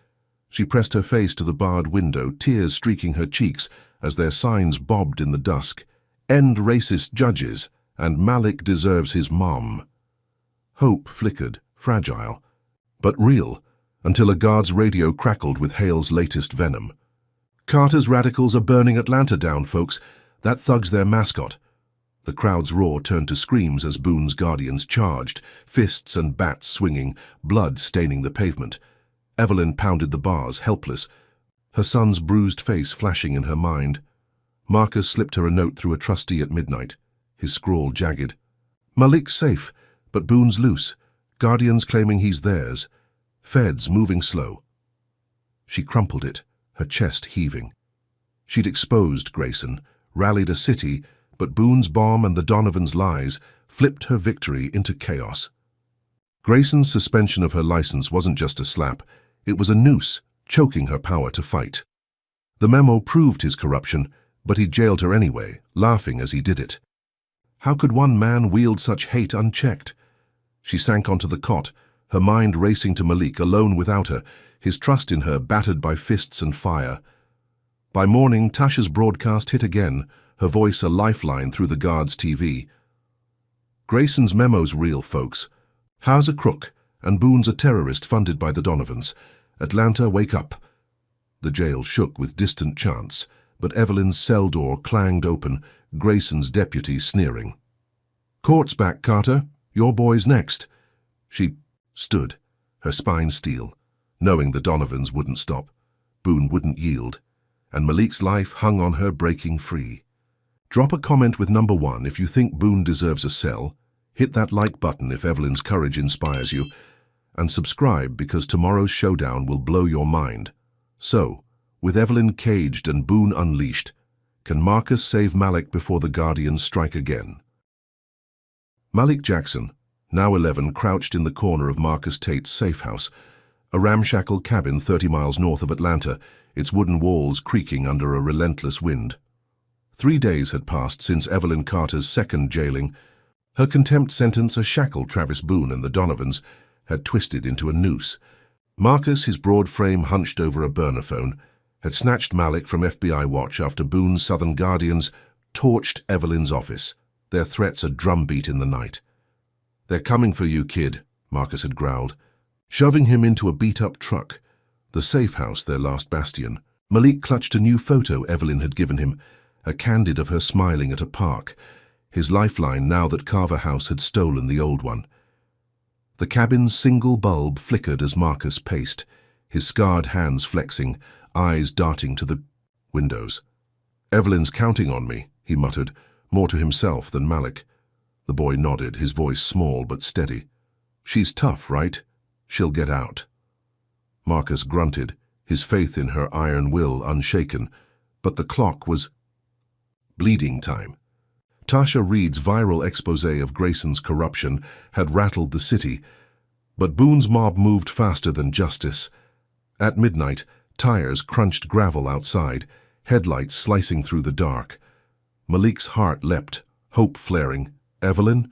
She pressed her face to the barred window, tears streaking her cheeks as their signs bobbed in the dusk. "End racist judges, and Malik deserves his mom." Hope flickered, fragile, but real, until a guard's radio crackled with Hale's latest venom. "Carter's radicals are burning Atlanta down, folks. That thug's their mascot." The crowd's roar turned to screams as Boone's guardians charged, fists and bats swinging, blood staining the pavement. Evelyn pounded the bars, helpless, her son's bruised face flashing in her mind. Marcus slipped her a note through a trustee at midnight, his scrawl jagged. "Malik's safe, but Boone's loose. Guardians claiming he's theirs. Feds moving slow." She crumpled it, her chest heaving. She'd exposed Grayson, rallied a city, but Boone's bomb and the Donovans' lies flipped her victory into chaos. Grayson's suspension of her license wasn't just a slap, it was a noose, choking her power to fight. The memo proved his corruption, but he jailed her anyway, laughing as he did it. How could one man wield such hate unchecked? She sank onto the cot, her mind racing to Malik, alone without her, his trust in her battered by fists and fire. By morning, Tasha's broadcast hit again, her voice a lifeline through the guard's TV. "Grayson's memo's real, folks. Howe's a crook, and Boone's a terrorist funded by the Donovans. Atlanta, wake up." The jail shook with distant chants, but Evelyn's cell door clanged open, Grayson's deputy sneering. "Court's back, Carter. Your boy's next." She stood, her spine steel, knowing the Donovans wouldn't stop. Boone wouldn't yield, and Malik's life hung on her breaking free. Drop a comment with number 1 if you think Boone deserves a cell. Hit that like button if Evelyn's courage inspires you, and subscribe because tomorrow's showdown will blow your mind. So, with Evelyn caged and Boone unleashed, can Marcus save Malik before the Guardians strike again? Malik Jackson, now 11, crouched in the corner of Marcus Tate's safe house, a ramshackle cabin 30 miles north of Atlanta, its wooden walls creaking under a relentless wind. 3 days had passed since Evelyn Carter's second jailing. Her contempt sentence, a shackle Travis Boone and the Donovans had twisted into a noose. Marcus, his broad frame hunched over a burner phone, had snatched Malik from FBI watch after Boone's Southern Guardians torched Evelyn's office, their threats a drumbeat in the night. "They're coming for you, kid," Marcus had growled, shoving him into a beat-up truck, the safe house their last bastion. Malik clutched a new photo Evelyn had given him, a candid of her smiling at a park, his lifeline now that Carver House had stolen the old one. The cabin's single bulb flickered as Marcus paced, his scarred hands flexing, eyes darting to the windows. "Evelyn's counting on me," he muttered, more to himself than Malik. The boy nodded, his voice small but steady. "She's tough, right? She'll get out." Marcus grunted, his faith in her iron will unshaken, but the clock was bleeding time. Tasha Reid's viral exposé of Grayson's corruption had rattled the city, but Boone's mob moved faster than justice. At midnight, tires crunched gravel outside, headlights slicing through the dark. Malik's heart leapt, hope flaring. "Evelyn?"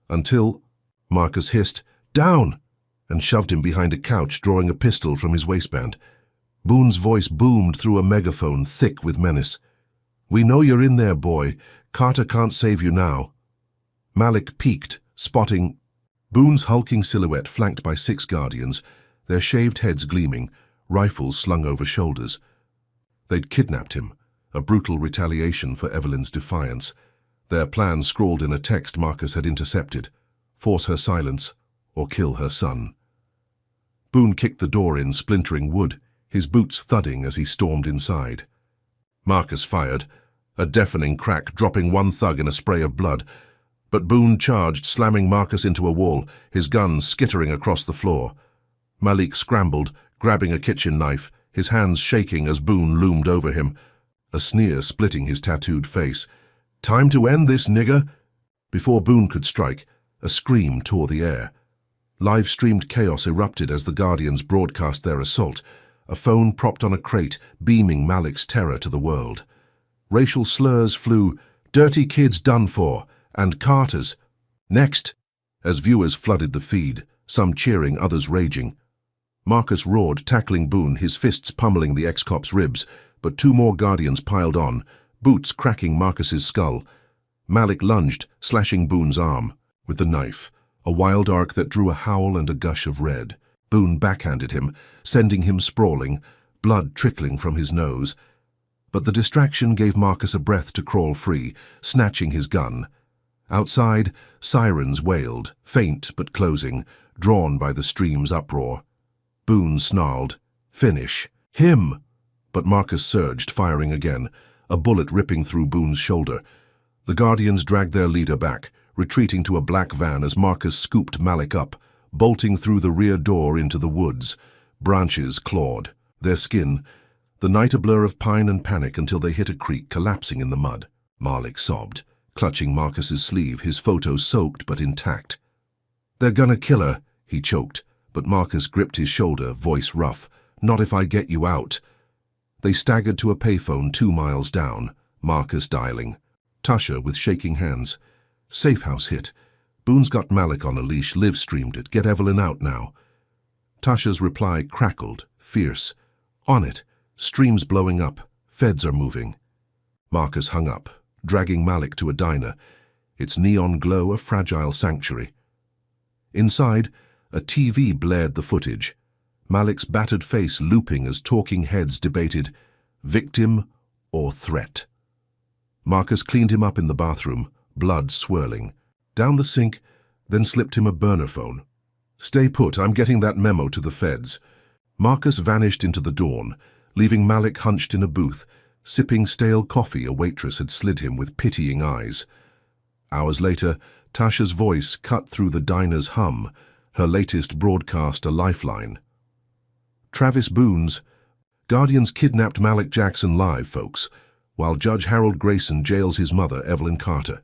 Until Marcus hissed, "Down!" and shoved him behind a couch, drawing a pistol from his waistband. Boone's voice boomed through a megaphone, thick with menace. "We know you're in there, boy. Carter can't save you now." Malik peeked, spotting Boone's hulking silhouette flanked by 6 guardians, their shaved heads gleaming, rifles slung over shoulders. They'd kidnapped him, a brutal retaliation for Evelyn's defiance. Their plan scrawled in a text Marcus had intercepted: force her silence or kill her son. Boone kicked the door in, splintering wood, his boots thudding as he stormed inside. Marcus fired, a deafening crack dropping one thug in a spray of blood. But Boone charged, slamming Marcus into a wall, his gun skittering across the floor. Malik scrambled, grabbing a kitchen knife, his hands shaking as Boone loomed over him, a sneer splitting his tattooed face. "Time to end this, nigger!" Before Boone could strike, a scream tore the air. Live-streamed chaos erupted as the Guardians broadcast their assault, a phone propped on a crate beaming Malik's terror to the world. Racial slurs flew, "Dirty kids done for," and "Carter's next," as viewers flooded the feed, some cheering, others raging. Marcus roared, tackling Boone, his fists pummeling the ex-cop's ribs, but two more Guardians piled on, boots cracking Marcus's skull. Malik lunged, slashing Boone's arm with the knife, a wild arc that drew a howl and a gush of red. Boone backhanded him, sending him sprawling, blood trickling from his nose. But the distraction gave Marcus a breath to crawl free, snatching his gun. Outside, sirens wailed, faint but closing, drawn by the stream's uproar. Boone snarled, "Finish him!" But Marcus surged, firing again, a bullet ripping through Boone's shoulder. The Guardians dragged their leader back, retreating to a black van as Marcus scooped Malik up, bolting through the rear door into the woods. Branches clawed, their skin, the night a blur of pine and panic until they hit a creek, collapsing in the mud. Malik sobbed, clutching Marcus's sleeve, his photo soaked but intact. "They're gonna kill her," he choked, but Marcus gripped his shoulder, voice rough. "Not if I get you out." They staggered to a payphone 2 miles down, Marcus dialing. Tasha with shaking hands. "Safe house hit. Boone's got Malik on a leash, live-streamed it. Get Evelyn out now." Tasha's reply crackled, fierce. "On it. Stream's blowing up. Feds are moving." Marcus hung up, dragging Malik to a diner, its neon glow a fragile sanctuary. Inside, a TV blared the footage, Malik's battered face looping as talking heads debated victim or threat. Marcus cleaned him up in the bathroom, blood swirling. Down the sink, then slipped him a burner phone. "Stay put, I'm getting that memo to the feds." Marcus vanished into the dawn, leaving Malik hunched in a booth, sipping stale coffee a waitress had slid him with pitying eyes. Hours later, Tasha's voice cut through the diner's hum, her latest broadcast a lifeline. Travis Boone's Guardians kidnapped Malik Jackson live, folks, while Judge Harold Grayson jails his mother, Evelyn Carter.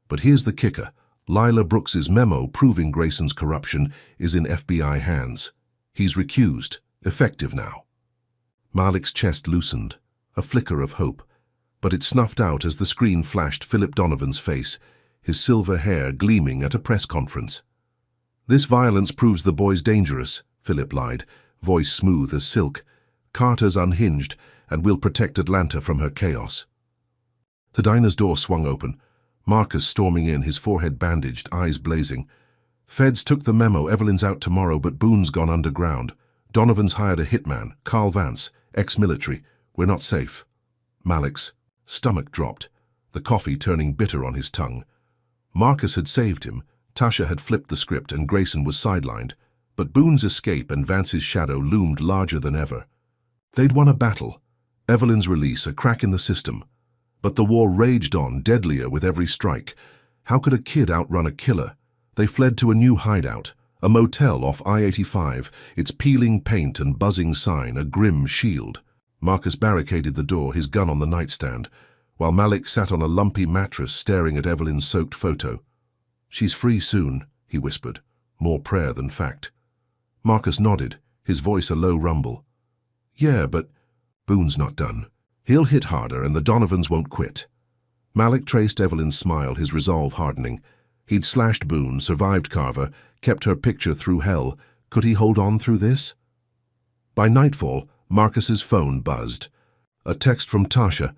But here's the kicker. Lila Brooks's memo proving Grayson's corruption is in FBI hands. He's recused, effective now. Malik's chest loosened, a flicker of hope, but it snuffed out as the screen flashed Philip Donovan's face, his silver hair gleaming at a press conference. "This violence proves the boy's dangerous," Philip lied, voice smooth as silk. "Carter's unhinged, and we'll protect Atlanta from her chaos." The diner's door swung open, Marcus storming in, his forehead bandaged, eyes blazing. "Feds took the memo, Evelyn's out tomorrow, but Boone's gone underground. Donovan's hired a hitman, Carl Vance, ex-military. We're not safe." Malik's stomach dropped, the coffee turning bitter on his tongue. Marcus had saved him, Tasha had flipped the script, and Grayson was sidelined. But Boone's escape and Vance's shadow loomed larger than ever. They'd won a battle, Evelyn's release, a crack in the system. But the war raged on, deadlier with every strike. How could a kid outrun a killer? They fled to a new hideout, a motel off I-85, its peeling paint and buzzing sign a grim shield. Marcus barricaded the door, his gun on the nightstand, while Malik sat on a lumpy mattress staring at Evelyn's soaked photo. "She's free soon," he whispered, more prayer than fact. Marcus nodded, his voice a low rumble. "Yeah, but Boone's not done. He'll hit harder, and the Donovans won't quit." Malik traced Evelyn's smile, his resolve hardening. He'd slashed Boone, survived Carver, kept her picture through hell. Could he hold on through this? By nightfall, Marcus's phone buzzed. A text from Tasha.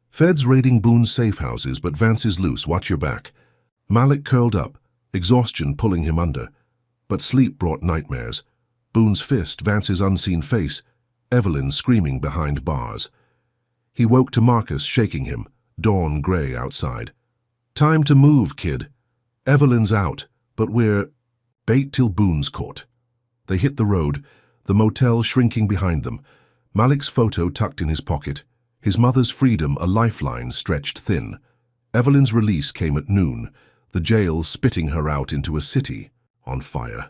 "Feds raiding Boone's safe houses, but Vance is loose. Watch your back." Malik curled up, exhaustion pulling him under. But sleep brought nightmares. Boone's fist, Vance's unseen face, Evelyn screaming behind bars. He woke to Marcus shaking him, dawn gray outside. "Time to move, kid. Evelyn's out, but we're bait till Boone's caught." They hit the road, the motel shrinking behind them, Malik's photo tucked in his pocket, His mother's freedom a lifeline stretched thin. Evelyn's release came at noon, the jail spitting her out into a city on fire.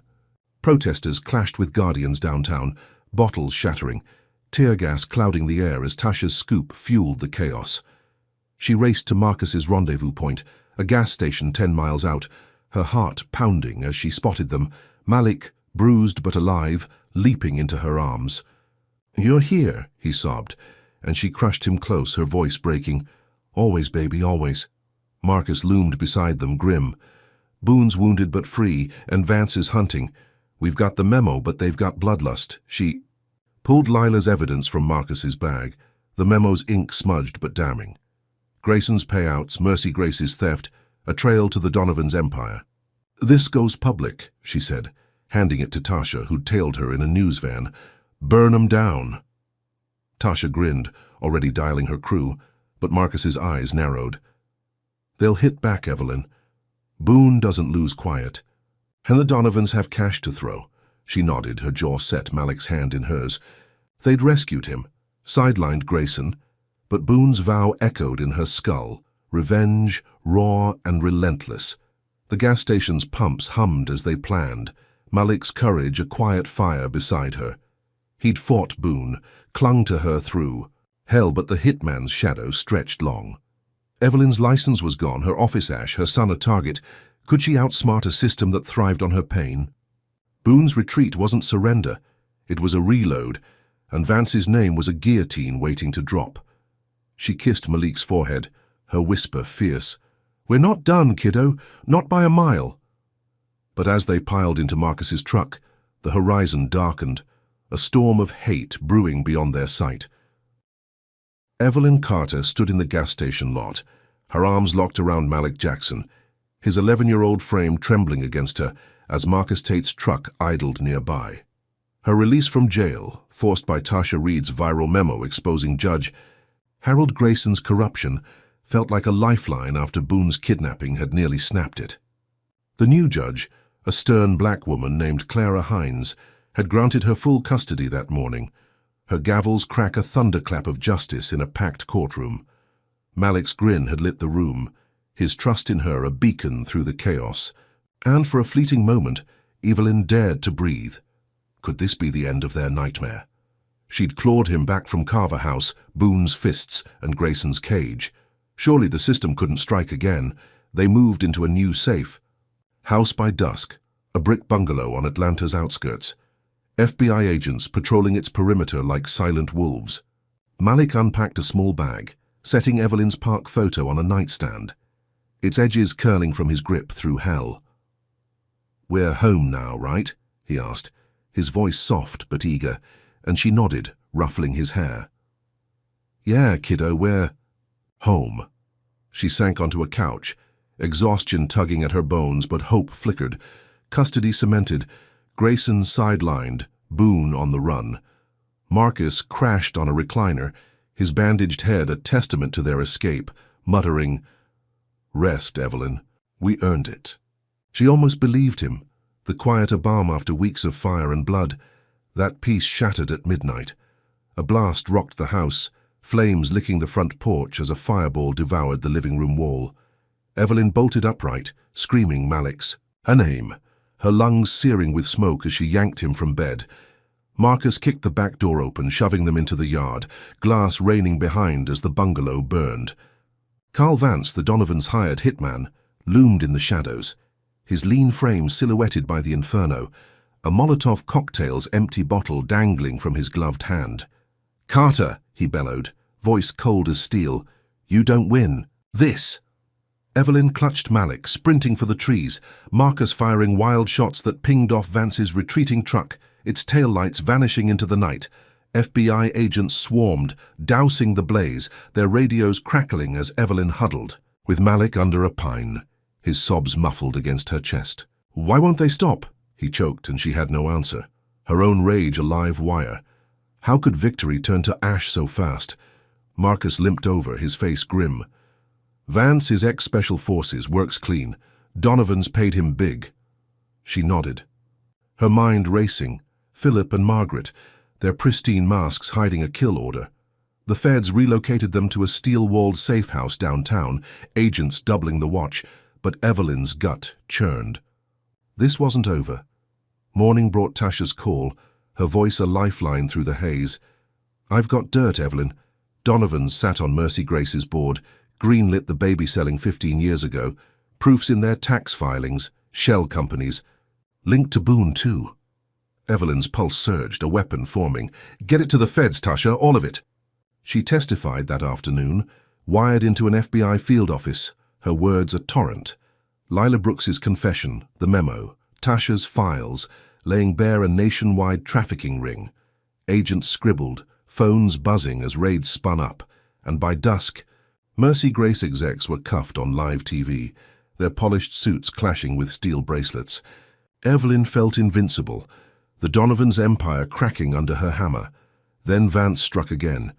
Protesters clashed with guardians downtown, bottles shattering, tear gas clouding the air as Tasha's scoop fueled the chaos. She raced to Marcus's rendezvous point, a gas station 10 miles out, her heart pounding as she spotted them, Malik, bruised but alive, leaping into her arms. "You're here," he sobbed, and she crushed him close, her voice breaking. "Always, baby, always." Marcus loomed beside them, grim. "Boone's wounded but free, and Vance is hunting. We've got the memo, but they've got bloodlust." She pulled Lila's evidence from Marcus's bag, the memo's ink smudged but damning. Grayson's payouts, Mercy Grace's theft, a trail to the Donovan's empire. "This goes public," she said, handing it to Tasha, who'd tailed her in a news van. "Burn 'em down." Tasha grinned, already dialing her crew, but Marcus's eyes narrowed. "They'll hit back, Evelyn. Boone doesn't lose quiet. And the Donovans have cash to throw." She nodded, her jaw set, Malik's hand in hers. They'd rescued him, sidelined Grayson, but Boone's vow echoed in her skull, revenge, raw and relentless. The gas station's pumps hummed as they planned, Malik's courage a quiet fire beside her. He'd fought Boone, clung to her through. Hell, but the hitman's shadow stretched long. Evelyn's license was gone, her office ash, her son a target. Could she outsmart a system that thrived on her pain? Boone's retreat wasn't surrender. It was a reload, and Vance's name was a guillotine waiting to drop. She kissed Malik's forehead, her whisper fierce. "We're not done, kiddo, not by a mile." But as they piled into Marcus's truck, the horizon darkened, a storm of hate brewing beyond their sight. Evelyn Carter stood in the gas station lot, her arms locked around Malik Jackson, his 11-year-old frame trembling against her as Marcus Tate's truck idled nearby. Her release from jail, forced by Tasha Reid's viral memo exposing Judge Harold Grayson's corruption, felt like a lifeline after Boone's kidnapping had nearly snapped it. The new judge, a stern black woman named Clara Hines, had granted her full custody that morning, her gavels crack a thunderclap of justice in a packed courtroom. Malik's grin had lit the room, his trust in her a beacon through the chaos, and for a fleeting moment, Evelyn dared to breathe. Could this be the end of their nightmare? She'd clawed him back from Carver House, Boone's fists, and Grayson's cage. Surely the system couldn't strike again. They moved into a new safe. House by dusk, a brick bungalow on Atlanta's outskirts. FBI agents patrolling its perimeter like silent wolves. Malik unpacked a small bag, setting Evelyn's park photo on a nightstand, its edges curling from his grip through hell. "We're home now, right?" he asked, his voice soft but eager, and she nodded, ruffling his hair. "Yeah, kiddo, we're home." She sank onto a couch, exhaustion tugging at her bones, but hope flickered. Custody cemented, Grayson sidelined, Boone on the run. Marcus crashed on a recliner, his bandaged head a testament to their escape, muttering, "Rest, Evelyn. We earned it." She almost believed him, the quieter balm after weeks of fire and blood. That peace shattered at midnight. A blast rocked the house, flames licking the front porch as a fireball devoured the living room wall. Evelyn bolted upright, screaming Malik's name, her lungs searing with smoke as she yanked him from bed. Marcus kicked the back door open, shoving them into the yard, glass raining behind as the bungalow burned. Carl Vance, the Donovans' hired hitman, loomed in the shadows, his lean frame silhouetted by the inferno, a Molotov cocktail's empty bottle dangling from his gloved hand. "Carter," he bellowed, voice cold as steel, "you don't win. This." Evelyn clutched Malik, sprinting for the trees, Marcus firing wild shots that pinged off Vance's retreating truck, its taillights vanishing into the night. FBI agents swarmed, dousing the blaze, their radios crackling as Evelyn huddled, with Malik under a pine, his sobs muffled against her chest. "Why won't they stop?" He choked, and she had no answer, her own rage a live wire. How could victory turn to ash so fast? Marcus limped over, his face grim. "Vance is ex-Special Forces, works clean. Donovan's paid him big." She nodded, her mind racing. Philip and Margaret, their pristine masks hiding a kill order. The feds relocated them to a steel-walled safe house downtown, agents doubling the watch, but Evelyn's gut churned. This wasn't over. Morning brought Tasha's call, her voice a lifeline through the haze. "I've got dirt, Evelyn." Donovan's sat on Mercy Grace's board, greenlit the baby selling 15 years ago, proofs in their tax filings, shell companies, linked to Boone too. Evelyn's pulse surged, a weapon forming. "Get it to the feds, Tasha, all of it." She testified that afternoon, wired into an FBI field office, her words a torrent. Lila Brooks's confession, the memo, Tasha's files, laying bare a nationwide trafficking ring. Agents scribbled, phones buzzing as raids spun up, and by dusk, Mercy Grace execs were cuffed on live TV, their polished suits clashing with steel bracelets. Evelyn felt invincible, the Donovan's empire cracking under her hammer. Then Vance struck again.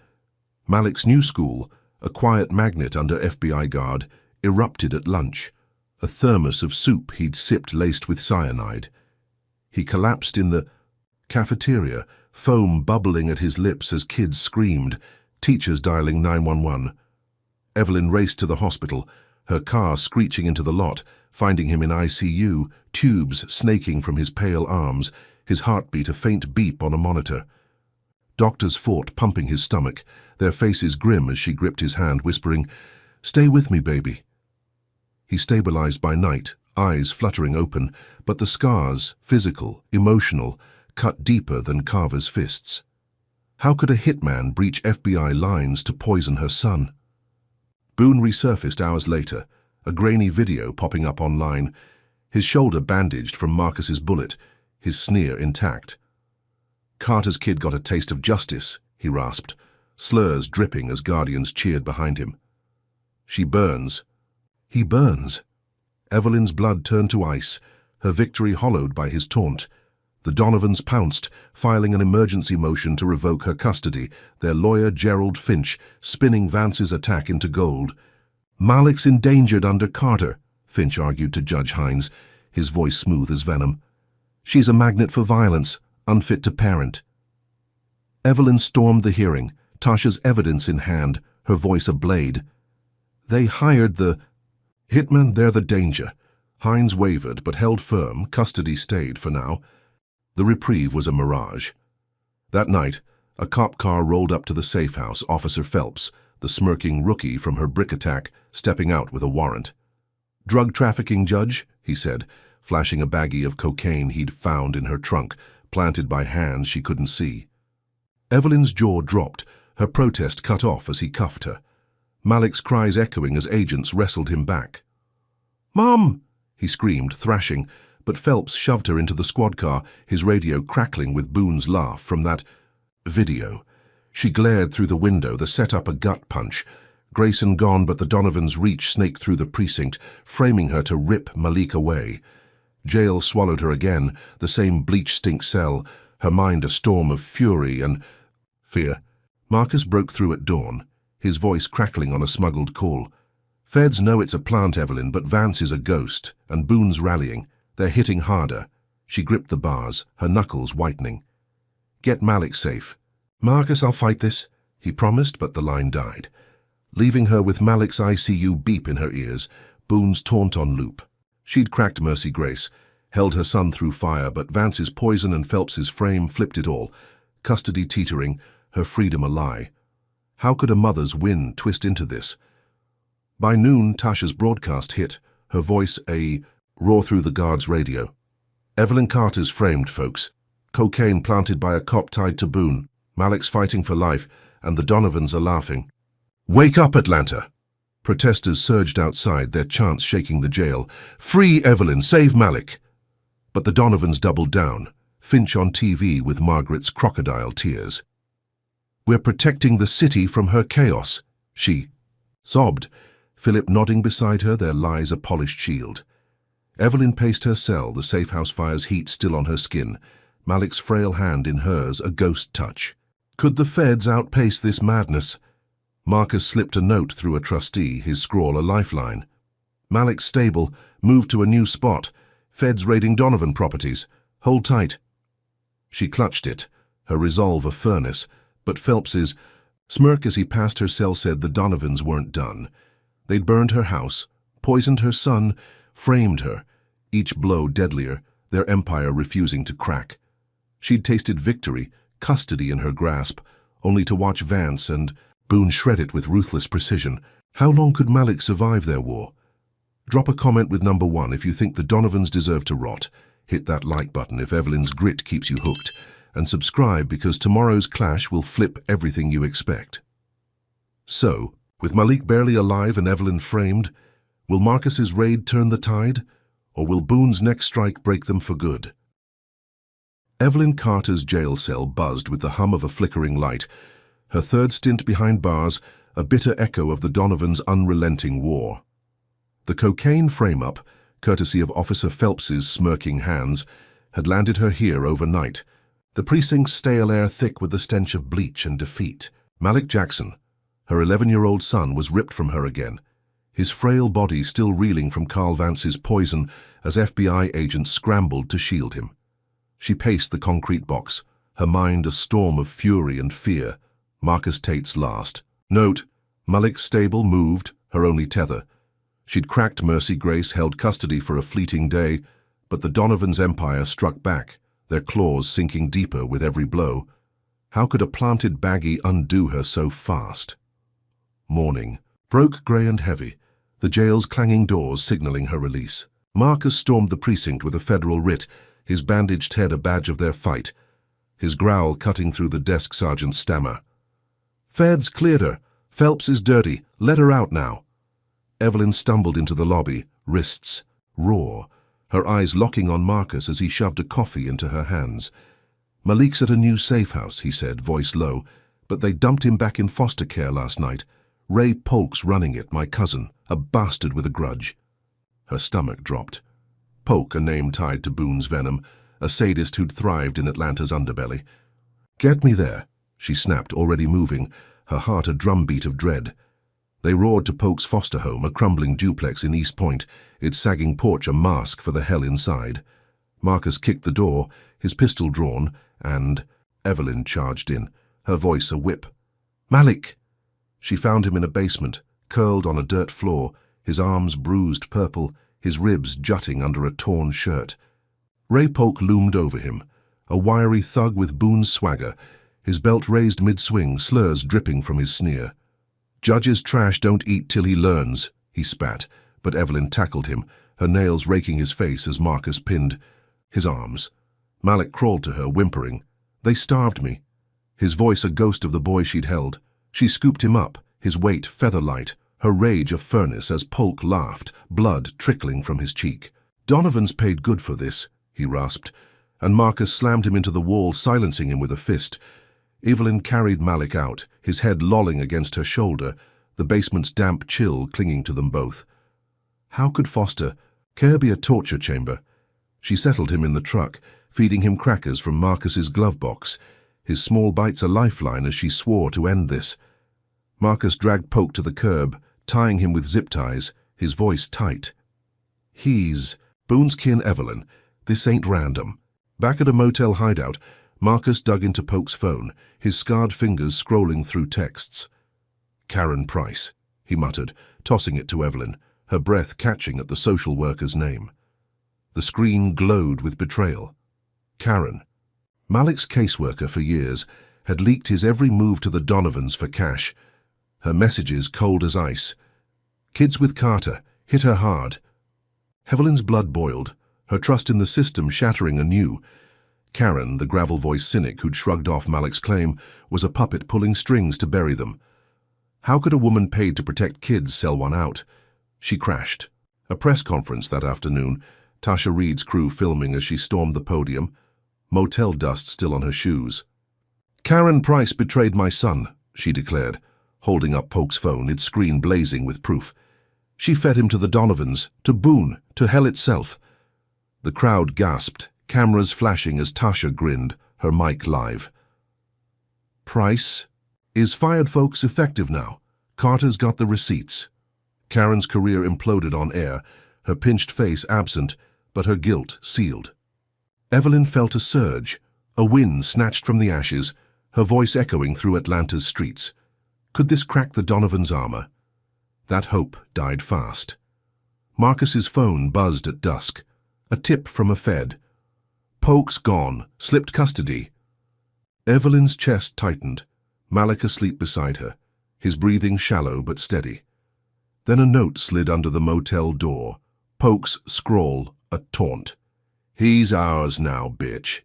Malik's new school, a quiet magnet under FBI guard, erupted at lunch, a thermos of soup he'd sipped laced with cyanide. He collapsed in the cafeteria, foam bubbling at his lips as kids screamed, teachers dialing 911. Evelyn raced to the hospital, her car screeching into the lot, finding him in ICU, tubes snaking from his pale arms, his heartbeat a faint beep on a monitor. Doctors fought, pumping his stomach, their faces grim as she gripped his hand, whispering, "Stay with me, baby." He stabilized by night, eyes fluttering open, but the scars, physical, emotional, cut deeper than Carver's fists. How could a hitman breach FBI lines to poison her son? Boone resurfaced hours later, a grainy video popping up online, his shoulder bandaged from Marcus's bullet, his sneer intact. "Carter's kid got a taste of justice," he rasped, slurs dripping as guardians cheered behind him. "She burns." "He burns." Evelyn's blood turned to ice, her victory hollowed by his taunt. The Donovans pounced, filing an emergency motion to revoke her custody, their lawyer Gerald Finch spinning Vance's attack into gold. "Malik's endangered under Carter," Finch argued to Judge Hines, his voice smooth as venom. "She's a magnet for violence, unfit to parent." Evelyn stormed the hearing, Tasha's evidence in hand, her voice a blade. "They hired the hitman, they're the danger." Hines wavered but held firm, custody stayed for now. The reprieve was a mirage. That night, a cop car rolled up to the safe house, Officer Phelps, the smirking rookie from her brick attack, stepping out with a warrant. "Drug trafficking, Judge," he said, flashing a baggie of cocaine he'd found in her trunk, planted by hands she couldn't see. Evelyn's jaw dropped, her protest cut off as he cuffed her. Malik's cries echoing as agents wrestled him back. "Mom!" he screamed, thrashing, but Phelps shoved her into the squad car, his radio crackling with Boone's laugh from that video. She glared through the window, the set-up a gut punch. Grayson gone, but the Donovans' reach snaked through the precinct, framing her to rip Malik away. Jail swallowed her again, the same bleach-stink cell, her mind a storm of fury and fear. Marcus broke through at dawn, his voice crackling on a smuggled call. "Feds know it's a plant, Evelyn, but Vance is a ghost, and Boone's rallying. They're hitting harder." She gripped the bars, her knuckles whitening. "Get Malik safe." "Marcus, I'll fight this," he promised, but the line died. Leaving her with Malik's ICU beep in her ears, Boone's taunt on loop. She'd cracked Mercy Grace, held her son through fire, but Vance's poison and Phelps's frame flipped it all. Custody teetering, her freedom a lie. How could a mother's win twist into this? By noon, Tasha's broadcast hit, her voice a roar through the guard's radio. "Evelyn Carter's framed, folks. Cocaine planted by a cop tied to Boone. Malik's fighting for life, and the Donovans are laughing." "Wake up, Atlanta!" Protesters surged outside, their chants shaking the jail. "Free Evelyn, save Malik!" But the Donovans doubled down, Finch on TV with Margaret's crocodile tears. "We're protecting the city from her chaos," she sobbed, Philip nodding beside her, their lies a polished shield. Evelyn paced her cell, the safe house fire's heat still on her skin, Malik's frail hand in hers, a ghost touch. Could the feds outpace this madness? Marcus slipped a note through a trustee, his scrawl a lifeline. "Malik's stable, moved to a new spot. Feds raiding Donovan properties. Hold tight." She clutched it, her resolve a furnace, but Phelps's Smirk as he passed her cell said the Donovans weren't done. They'd burned her house, poisoned her son, framed her, each blow deadlier, their empire refusing to crack. She'd tasted victory, custody in her grasp, only to watch Vance and Boone shred it with ruthless precision. How long could Malik survive their war? Drop a comment with number 1 if you think the Donovans deserve to rot. Hit that like button if Evelyn's grit keeps you hooked. And subscribe because tomorrow's clash will flip everything you expect. So, with Malik barely alive and Evelyn framed, will Marcus's raid turn the tide? Or will Boone's next strike break them for good? Evelyn Carter's jail cell buzzed with the hum of a flickering light, her third stint behind bars a bitter echo of the Donovans' unrelenting war. The cocaine frame-up, courtesy of Officer Phelps's smirking hands, had landed her here overnight, the precinct's stale air thick with the stench of bleach and defeat. Malik Jackson, her 11-year-old son, was ripped from her again, his frail body still reeling from Carl Vance's poison as FBI agents scrambled to shield him. She paced the concrete box, her mind a storm of fury and fear. Marcus Tate's last. Note, Malik's stable moved, her only tether. She'd cracked Mercy Grace, held custody for a fleeting day, but the Donovans' empire struck back, their claws sinking deeper with every blow. How could a planted baggie undo her so fast? Morning broke grey and heavy, the jail's clanging doors signaling her release. Marcus stormed the precinct with a federal writ, his bandaged head a badge of their fight, his growl cutting through the desk sergeant's stammer. "Feds cleared her. Phelps is dirty. Let her out now." Evelyn stumbled into the lobby, wrists raw, her eyes locking on Marcus as he shoved a coffee into her hands. "Malik's at a new safe house," he said, voice low, "but they dumped him back in foster care last night. Ray Polk's running it, my cousin, a bastard with a grudge." Her stomach dropped. Polk, a name tied to Boone's venom, a sadist who'd thrived in Atlanta's underbelly. "Get me there," she snapped, already moving, her heart a drumbeat of dread. They roared to Polk's foster home, a crumbling duplex in East Point, its sagging porch a mask for the hell inside. Marcus kicked the door, his pistol drawn, and Evelyn charged in, her voice a whip. "Malik!" She found him in a basement, curled on a dirt floor, his arms bruised purple, his ribs jutting under a torn shirt. Ray Polk loomed over him, a wiry thug with Boone's swagger, his belt raised mid-swing, slurs dripping from his sneer. "Judge's trash don't eat till he learns," he spat, but Evelyn tackled him, her nails raking his face as Marcus pinned his arms. Malik crawled to her, whimpering. "They starved me." His voice a ghost of the boy she'd held. She scooped him up, his weight feather-light, her rage a furnace as Polk laughed, blood trickling from his cheek. "Donovan's paid good for this," he rasped, and Marcus slammed him into the wall, silencing him with a fist. Evelyn carried Malik out, his head lolling against her shoulder, the basement's damp chill clinging to them both. How could Foster care be a torture chamber? She settled him in the truck, feeding him crackers from Marcus's glove box, his small bites a lifeline as she swore to end this. Marcus dragged Polk to the curb, tying him with zip ties, his voice tight. "He's Boone's kin, Evelyn. This ain't random." Back at a motel hideout, Marcus dug into Polk's phone, his scarred fingers scrolling through texts. "Karen Price," he muttered, tossing it to Evelyn, her breath catching at the social worker's name. The screen glowed with betrayal. Karen. Malik's caseworker for years had leaked his every move to the Donovans for cash. Her messages cold as ice. "Kids with Carter, hit her hard." Evelyn's blood boiled, her trust in the system shattering anew. Karen, the gravel-voiced cynic who'd shrugged off Malik's claim, was a puppet pulling strings to bury them. How could a woman paid to protect kids sell one out? She crashed. A press conference that afternoon, Tasha Reed's crew filming as she stormed the podium, motel dust still on her shoes. "Karen Price betrayed my son," she declared, holding up Polk's phone, its screen blazing with proof. "She fed him to the Donovans, to Boone, to hell itself." The crowd gasped, cameras flashing as Tasha grinned, her mic live. "Price is fired, folks, effective now. Carter's got the receipts." Karen's career imploded on air, her pinched face absent, but her guilt sealed. Evelyn felt a surge, a wind snatched from the ashes, her voice echoing through Atlanta's streets. Could this crack the Donovan's armor? That hope died fast. Marcus's phone buzzed at dusk. A tip from a Fed. Polk's gone, slipped custody. Evelyn's chest tightened, Malik asleep beside her, his breathing shallow but steady. Then a note slid under the motel door. Polk's scrawl, a taunt. "He's ours now, bitch."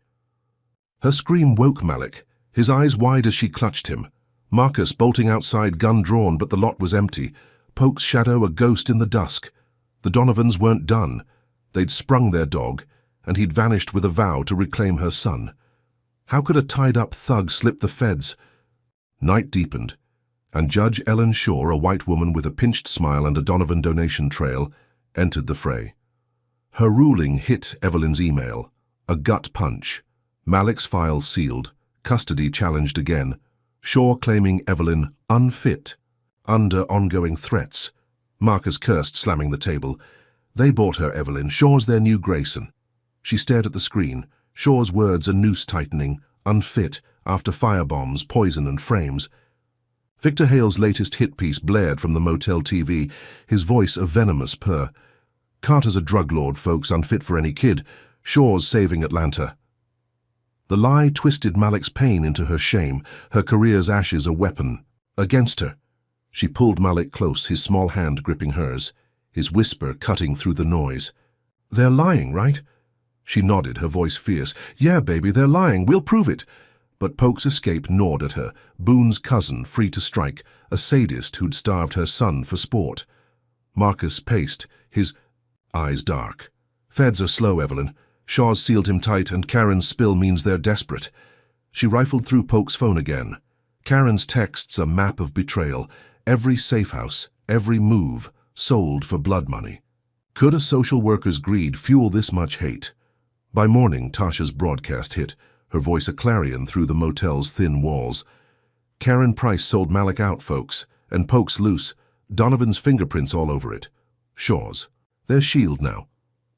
Her scream woke Malik, his eyes wide as she clutched him. Marcus bolting outside, gun drawn, but the lot was empty. Polk's shadow a ghost in the dusk. The Donovans weren't done. They'd sprung their dog, and he'd vanished with a vow to reclaim her son. How could a tied-up thug slip the Feds? Night deepened, and Judge Ellen Shaw, a white woman with a pinched smile and a Donovan donation trail, entered the fray. Her ruling hit Evelyn's email. A gut punch. Malik's file sealed. Custody challenged again. Shaw claiming Evelyn unfit, under ongoing threats. Marcus cursed, slamming the table. They bought her, Evelyn. Shaw's their new Grayson. She stared at the screen. Shaw's words a noose tightening. Unfit, after firebombs, poison and frames. Victor Hale's latest hit piece blared from the motel TV, his voice a venomous purr. Carter's a drug lord, folks, unfit for any kid. Shaw's saving Atlanta. The lie twisted Malik's pain into her shame, her career's ashes a weapon. Against her. She pulled Malik close, his small hand gripping hers, his whisper cutting through the noise. "They're lying, right?" She nodded, her voice fierce. "Yeah, baby, they're lying. We'll prove it." But Polk's escape gnawed at her. Boone's cousin, free to strike, a sadist who'd starved her son for sport. Marcus paced, his eyes dark. "Feds are slow, Evelyn. Shaw's sealed him tight, and Karen's spill means they're desperate." She rifled through Polk's phone again. Karen's texts a map of betrayal. Every safe house, every move, sold for blood money. Could a social worker's greed fuel this much hate? By morning, Tasha's broadcast hit, her voice a clarion through the motel's thin walls. Karen Price sold Malik out, folks, and Polk's loose. Donovan's fingerprints all over it. Shaw's. Their shield now.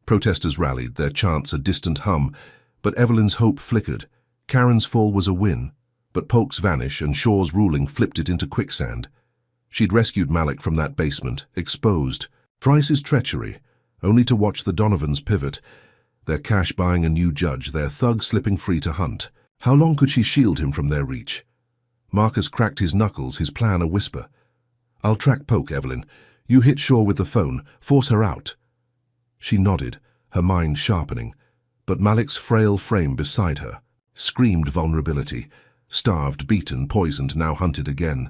Protesters rallied, their chants a distant hum, but Evelyn's hope flickered. Karen's fall was a win, but Polk's vanish and Shaw's ruling flipped it into quicksand. She'd rescued Malik from that basement, exposed. Price's treachery, only to watch the Donovans pivot, their cash buying a new judge, their thug slipping free to hunt. How long could she shield him from their reach? Marcus cracked his knuckles, his plan a whisper. "I'll track Polk, Evelyn. You hit Shaw with the phone. Force her out." She nodded, her mind sharpening, but Malik's frail frame beside her screamed vulnerability. Starved, beaten, poisoned, now hunted again.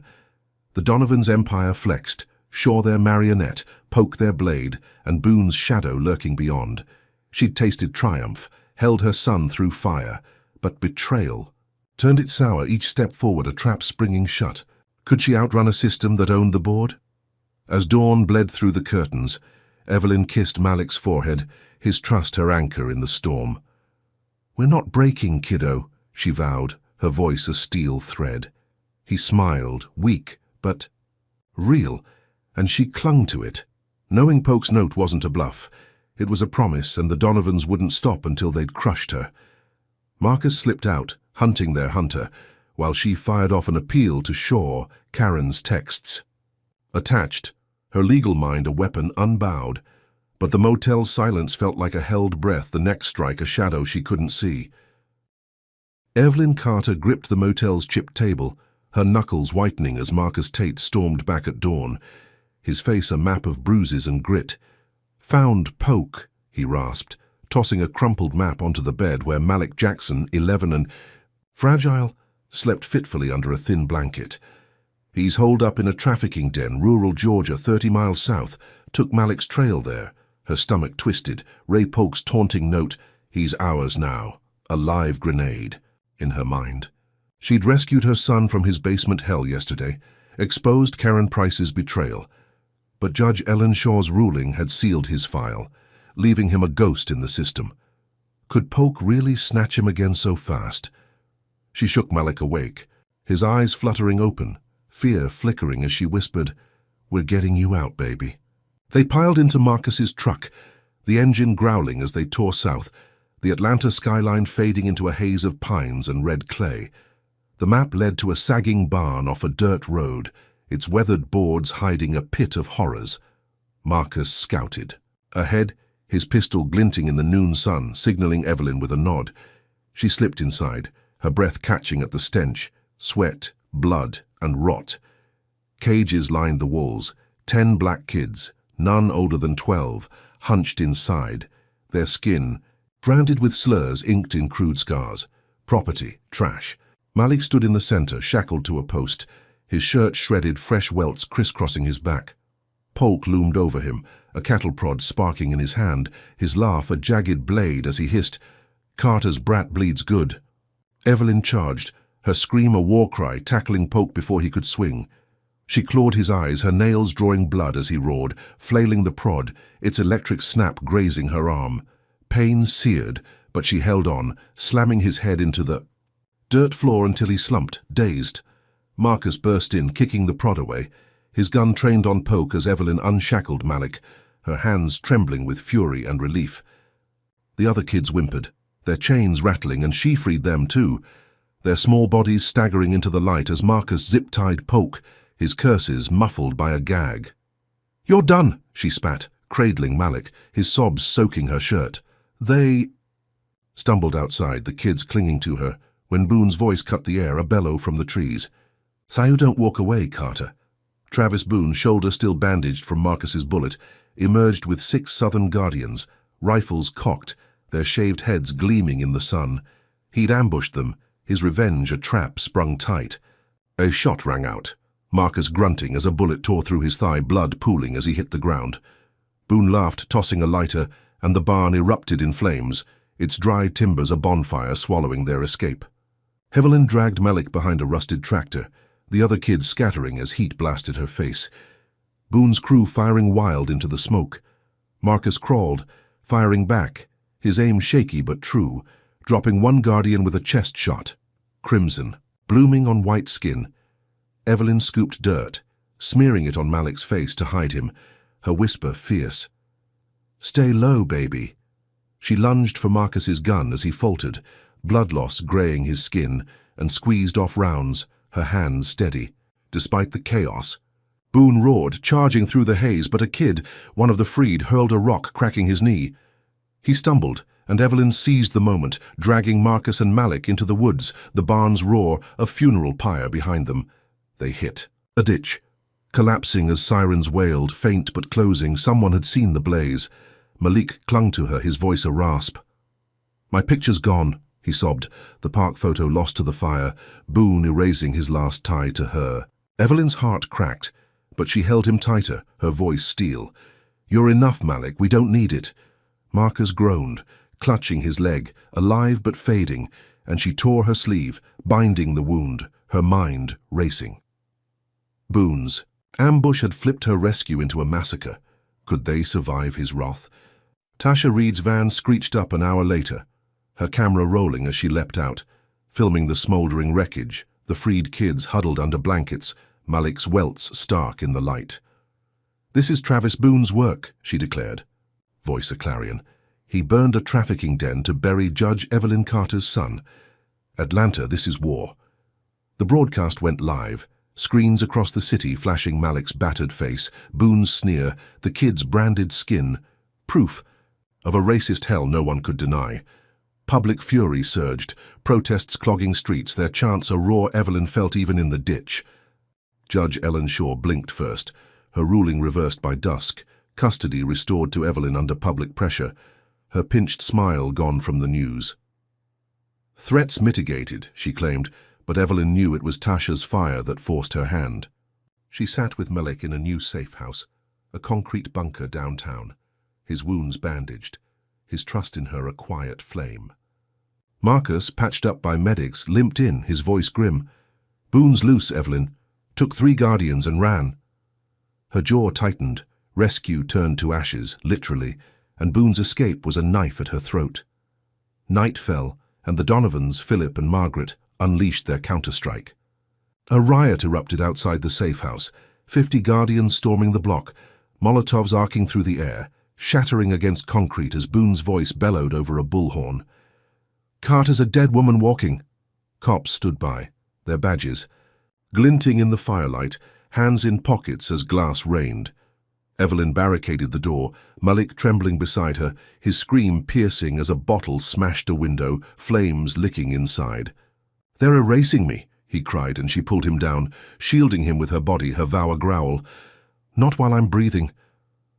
The Donovans' empire flexed, Shaw their marionette, Polk their blade, and Boone's shadow lurking beyond. She'd tasted triumph, held her son through fire, but betrayal turned it sour, each step forward a trap springing shut. Could she outrun a system that owned the board? As dawn bled through the curtains, Evelyn kissed Malik's forehead, his trust her anchor in the storm. "We're not breaking, kiddo," she vowed, her voice a steel thread. He smiled, weak, but real, and she clung to it. Knowing Polk's note wasn't a bluff, it was a promise, and the Donovans wouldn't stop until they'd crushed her. Marcus slipped out, hunting their hunter, while she fired off an appeal to Shaw, Karen's texts. Attached, her legal mind a weapon unbowed, but the motel's silence felt like a held breath, the next strike a shadow she couldn't see. Evelyn Carter gripped the motel's chipped table, her knuckles whitening as Marcus Tate stormed back at dawn, his face a map of bruises and grit. "Found Polk," he rasped, tossing a crumpled map onto the bed where Malik Jackson, 11 and fragile, slept fitfully under a thin blanket. "He's holed up in a trafficking den, rural Georgia, 30 miles south. Took Malik's trail there." Her stomach twisted, Ray Polk's taunting note, "He's ours now," a live grenade, in her mind. She'd rescued her son from his basement hell yesterday, exposed Karen Price's betrayal. But Judge Ellen Shaw's ruling had sealed his file, leaving him a ghost in the system. Could Polk really snatch him again so fast? She shook Malik awake, his eyes fluttering open, fear flickering as she whispered, "We're getting you out, baby." They piled into Marcus's truck, the engine growling as they tore south, the Atlanta skyline fading into a haze of pines and red clay. The map led to a sagging barn off a dirt road, its weathered boards hiding a pit of horrors. Marcus scouted. Ahead, his pistol glinting in the noon sun, signaling Evelyn with a nod. She slipped inside, her breath catching at the stench, sweat, blood, and rot. Cages lined the walls, 10 black kids, none older than 12, hunched inside, their skin branded with slurs inked in crude scars. Property, trash. Malik stood in the center, shackled to a post, his shirt shredded, fresh welts crisscrossing his back. Polk loomed over him, a cattle prod sparking in his hand, his laugh a jagged blade as he hissed, "Carter's brat bleeds good." Evelyn charged, her scream a war cry, tackling Polk before he could swing. She clawed his eyes, her nails drawing blood as he roared, flailing the prod, its electric snap grazing her arm. Pain seared, but she held on, slamming his head into the dirt floor until he slumped, dazed. Marcus burst in, kicking the prod away, his gun trained on Polk as Evelyn unshackled Malik, her hands trembling with fury and relief. The other kids whimpered, their chains rattling, and she freed them too, their small bodies staggering into the light as Marcus zip-tied Polk, his curses muffled by a gag. "You're done," she spat, cradling Malik, his sobs soaking her shirt. They stumbled outside, the kids clinging to her, when Boone's voice cut the air, a bellow from the trees. "Say you don't walk away, Carter." Travis Boone, shoulder still bandaged from Marcus's bullet, emerged with 6 Southern Guardians, rifles cocked, their shaved heads gleaming in the sun. He'd ambushed them, his revenge a trap sprung tight. A shot rang out, Marcus grunting as a bullet tore through his thigh, blood pooling as he hit the ground. Boone laughed, tossing a lighter, and the barn erupted in flames, its dry timbers a bonfire swallowing their escape. Evelyn dragged Malik behind a rusted tractor, the other kids scattering as heat blasted her face. Boone's crew firing wild into the smoke. Marcus crawled, firing back, his aim shaky but true, dropping one Guardian with a chest shot. Crimson, blooming on white skin. Evelyn scooped dirt, smearing it on Malik's face to hide him, her whisper fierce. "Stay low, baby." She lunged for Marcus's gun as he faltered, blood loss graying his skin, and squeezed off rounds, her hands steady. Despite the chaos, Boone roared, charging through the haze, but a kid, one of the freed, hurled a rock, cracking his knee. He stumbled, and Evelyn seized the moment, dragging Marcus and Malik into the woods, the barn's roar, a funeral pyre behind them. They hit a ditch. Collapsing as sirens wailed, faint but closing, someone had seen the blaze. Malik clung to her, his voice a rasp. "My picture's gone," he sobbed, the park photo lost to the fire, Boone erasing his last tie to her. Evelyn's heart cracked, but she held him tighter, her voice steel. "You're enough, Malik, we don't need it." Marcus groaned, clutching his leg, alive but fading, and she tore her sleeve, binding the wound, her mind racing. Boone's ambush had flipped her rescue into a massacre. Could they survive his wrath? Tasha Reed's van screeched up an hour later, her camera rolling as she leapt out, filming the smoldering wreckage, the freed kids huddled under blankets, Malik's welts stark in the light. "This is Travis Boone's work," she declared, voice a clarion. "He burned a trafficking den to bury Judge Evelyn Carter's son. Atlanta, this is war." The broadcast went live, screens across the city flashing Malik's battered face, Boone's sneer, the kid's branded skin, proof of a racist hell no one could deny. Public fury surged, protests clogging streets, their chants a roar Evelyn felt even in the ditch. Judge Ellen Shaw blinked first, her ruling reversed by dusk, custody restored to Evelyn under public pressure, her pinched smile gone from the news. "Threats mitigated," she claimed, but Evelyn knew it was Tasha's fire that forced her hand. She sat with Malik in a new safe house, a concrete bunker downtown, his wounds bandaged, his trust in her a quiet flame. Marcus, patched up by medics, limped in, his voice grim. "Boone's loose, Evelyn. Took 3 Guardians and ran." Her jaw tightened, rescue turned to ashes, literally, and Boone's escape was a knife at her throat. Night fell, and the Donovans, Philip and Margaret, unleashed their counterstrike. A riot erupted outside the safe house, 50 Guardians storming the block, Molotovs arcing through the air, shattering against concrete as Boone's voice bellowed over a bullhorn. "Carter's a dead woman walking." Cops stood by, their badges glinting in the firelight, hands in pockets as glass rained. Evelyn barricaded the door, Malik trembling beside her, his scream piercing as a bottle smashed a window, flames licking inside. "They're erasing me," he cried, and she pulled him down, shielding him with her body, her vow a growl. "Not while I'm breathing."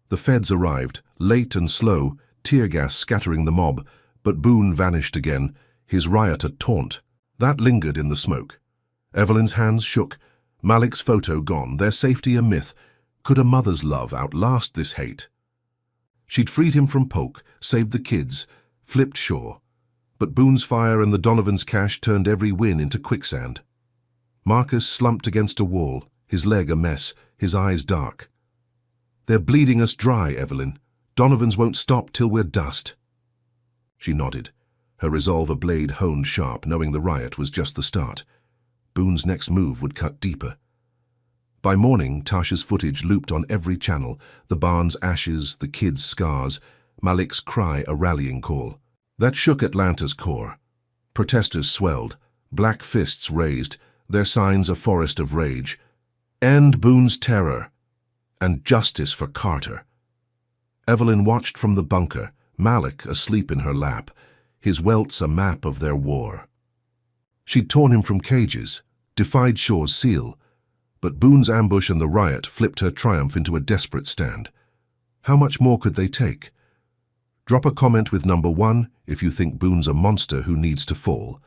The feds arrived, late and slow, tear gas scattering the mob, but Boone vanished again, his riot a taunt. That lingered in the smoke. Evelyn's hands shook, Malik's photo gone, their safety a myth. Could a mother's love outlast this hate? She'd freed him from Polk, saved the kids, flipped shore. But Boone's fire and the Donovans' cash turned every win into quicksand. Marcus slumped against a wall, his leg a mess, his eyes dark. "They're bleeding us dry, Evelyn. Donovans won't stop till we're dust." She nodded, her resolve a blade honed sharp, knowing the riot was just the start. Boone's next move would cut deeper. By morning, Tasha's footage looped on every channel, the barn's ashes, the kids' scars, Malik's cry a rallying call. That shook Atlanta's core. Protesters swelled, black fists raised, their signs a forest of rage. End Boone's terror, and justice for Carter. Evelyn watched from the bunker, Malik asleep in her lap, his welts a map of their war. She'd torn him from cages, defied Shaw's seal, but Boone's ambush and the riot flipped her triumph into a desperate stand. How much more could they take? Drop a comment with number 1 if you think Boone's a monster who needs to fall.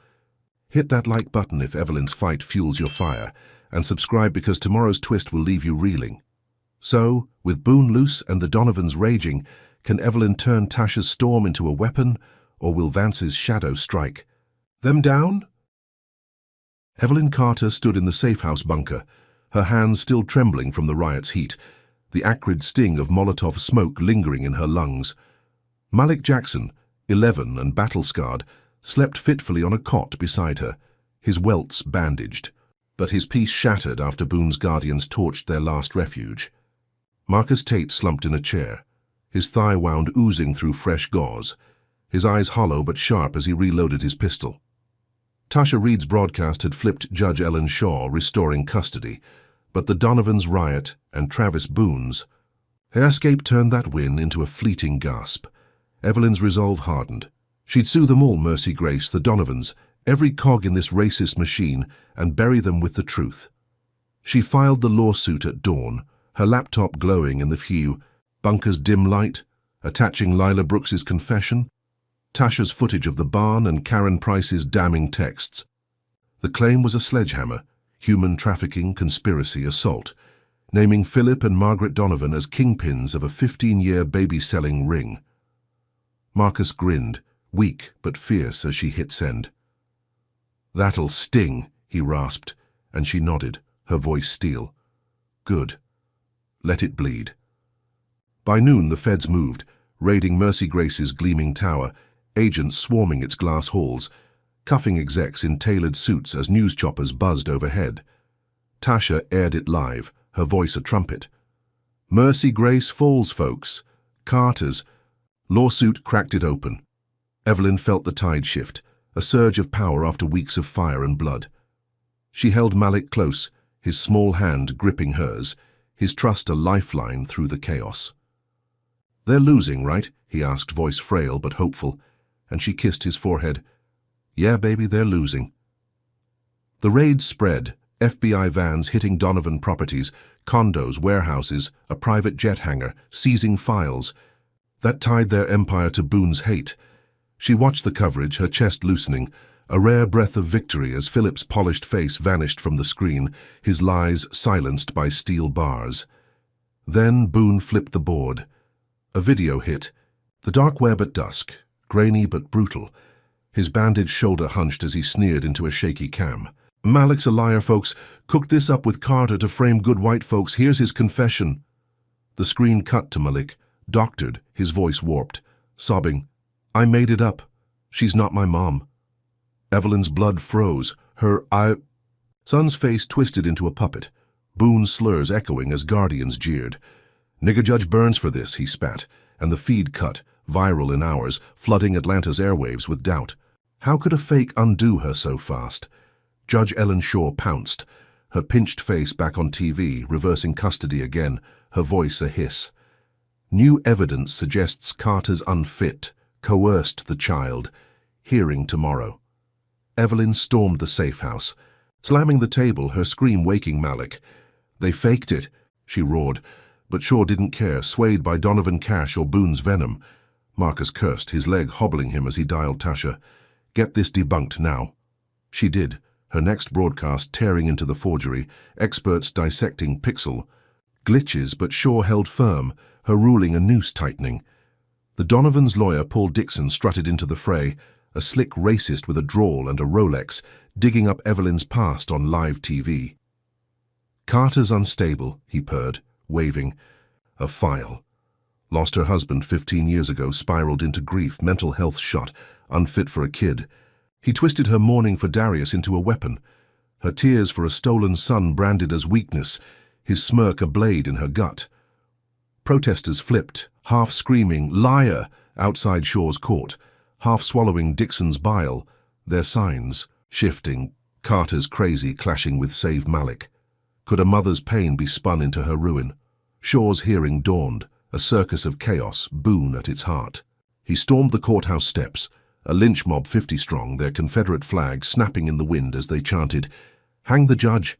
Hit that like button if Evelyn's fight fuels your fire, and subscribe because tomorrow's twist will leave you reeling. So, with Boone loose and the Donovans raging, can Evelyn turn Tasha's storm into a weapon, or will Vance's shadow strike? Them down? Evelyn Carter stood in the safe-house bunker, her hands still trembling from the riot's heat, the acrid sting of Molotov smoke lingering in her lungs. Malik Jackson, 11 and battle-scarred, slept fitfully on a cot beside her, his welts bandaged, but his peace shattered after Boone's guardians torched their last refuge. Marcus Tate slumped in a chair, his thigh wound oozing through fresh gauze, his eyes hollow but sharp as he reloaded his pistol. Tasha Reid's broadcast had flipped Judge Ellen Shaw, restoring custody, but the Donovans' riot and Travis Boone's. Her escape turned that win into a fleeting gasp. Evelyn's resolve hardened. She'd sue them all, Mercy Grace, the Donovans, every cog in this racist machine, and bury them with the truth. She filed the lawsuit at dawn, her laptop glowing in the few, bunker's dim light, attaching Lila Brooks's confession, Tasha's footage of the barn and Karen Price's damning texts. The claim was a sledgehammer, human trafficking, conspiracy, assault, naming Philip and Margaret Donovan as kingpins of a 15-year baby-selling ring. Marcus grinned, weak but fierce as she hit send. "That'll sting," he rasped, and she nodded, her voice steel. "Good. Let it bleed." By noon the feds moved, raiding Mercy Grace's gleaming tower, agents swarming its glass halls, cuffing execs in tailored suits as news choppers buzzed overhead. Tasha aired it live, her voice a trumpet. "Mercy Grace falls, folks. Carter's." Lawsuit cracked it open. Evelyn felt the tide shift, a surge of power after weeks of fire and blood. She held Malik close, his small hand gripping hers, his trust a lifeline through the chaos. "They're losing, right?" he asked, voice frail but hopeful, and she kissed his forehead. "Yeah, baby, they're losing." The raid spread, FBI vans hitting Donovan properties, condos, warehouses, a private jet hangar, seizing files. That tied their empire to Boone's hate. She watched the coverage, her chest loosening, a rare breath of victory as Philip's polished face vanished from the screen, his lies silenced by steel bars. Then Boone flipped the board. A video hit, the dark web at dusk, grainy but brutal. His bandaged shoulder hunched as he sneered into a shaky cam. "Malik's a liar, folks. Cooked this up with Carter to frame good white folks. Here's his confession." The screen cut to Malik, doctored, his voice warped, sobbing, "I made it up. She's not my mom." Evelyn's blood froze, her son's face twisted into a puppet, Boone's slurs echoing as guardians jeered. "Nigger Judge Burns for this," he spat, and the feed cut, viral in hours, flooding Atlanta's airwaves with doubt. How could a fake undo her so fast? Judge Ellen Shaw pounced, her pinched face back on TV, reversing custody again, her voice a hiss. New evidence suggests Carter's unfit, coerced the child. Hearing tomorrow. Evelyn stormed the safe house, slamming the table, her scream waking Malik. They faked it, she roared, but Shaw didn't care, swayed by Donovan Cash or Boone's venom. Marcus cursed, his leg hobbling him as he dialed Tasha. Get this debunked now. She did, her next broadcast tearing into the forgery, experts dissecting pixel. Glitches, but Shaw held firm, her ruling a noose tightening. The Donovan's lawyer, Paul Dixon, strutted into the fray, a slick racist with a drawl and a Rolex, digging up Evelyn's past on live TV. Carter's unstable, he purred, waving. A file. Lost her husband 15 years ago, spiraled into grief, mental health shot, unfit for a kid. He twisted her mourning for Darius into a weapon. Her tears for a stolen son branded as weakness, his smirk a blade in her gut. Protesters flipped, half screaming, "Liar!" outside Shaw's court, half swallowing Dixon's bile, their signs shifting, Carter's crazy clashing with Save Malik. Could a mother's pain be spun into her ruin? Shaw's hearing dawned, a circus of chaos, Boone at its heart. He stormed the courthouse steps, a lynch mob 50 strong, their Confederate flag snapping in the wind as they chanted, "Hang the judge!"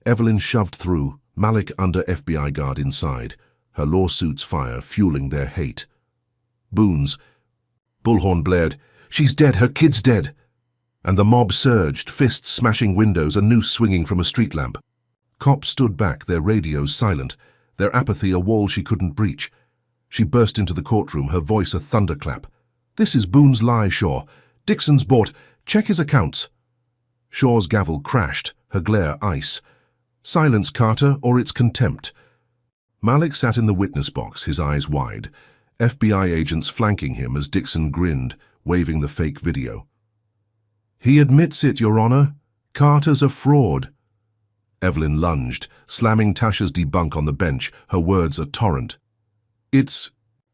Evelyn shoved through, Malik under FBI guard inside, her lawsuits fire fueling their hate. Boone's bullhorn blared, "She's dead, her kid's dead!" And the mob surged, fists smashing windows, a noose swinging from a street lamp. Cops stood back, their radios silent, their apathy a wall she couldn't breach. She burst into the courtroom, her voice a thunderclap. "This is Boone's lie, Shaw. Dixon's bought. Check his accounts." Shaw's gavel crashed, her glare ice. "Silence, Carter, or it's contempt." Malik sat in the witness box, his eyes wide, FBI agents flanking him as Dixon grinned, waving the fake video. "He admits it, Your Honor. Carter's a fraud." Evelyn lunged, slamming Tasha's debunk on the bench, her words a torrent. "It's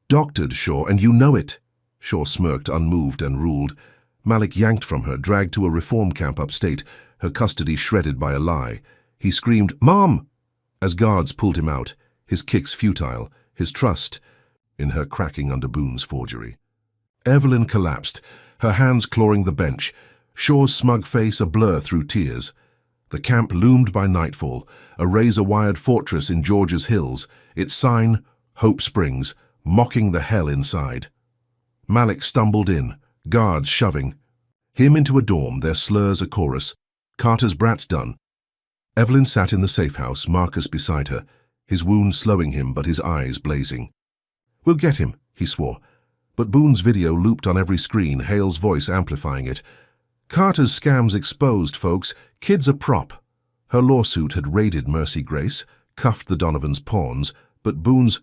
doctored, Shaw, and you know it." Shaw smirked, unmoved, and ruled. Malik yanked from her, dragged to a reform camp upstate, her custody shredded by a lie. He screamed, "Mom!" as guards pulled him out, his kicks futile, his trust in her cracking under Boone's forgery. Evelyn collapsed, her hands clawing the bench, Shaw's smug face a blur through tears. The camp loomed by nightfall, a razor-wired fortress in Georgia's hills, its sign, Hope Springs, mocking the hell inside. Malik stumbled in, guards shoving. Him into a dorm, their slurs a chorus. Carter's brat's done. Evelyn sat in the safe house, Marcus beside her, his wound slowing him but his eyes blazing. "We'll get him," he swore. But Boone's video looped on every screen, Hale's voice amplifying it. "Carter's scam's exposed, folks. Kid's a prop." Her lawsuit had raided Mercy Grace, cuffed the Donovans' pawns, but Boone's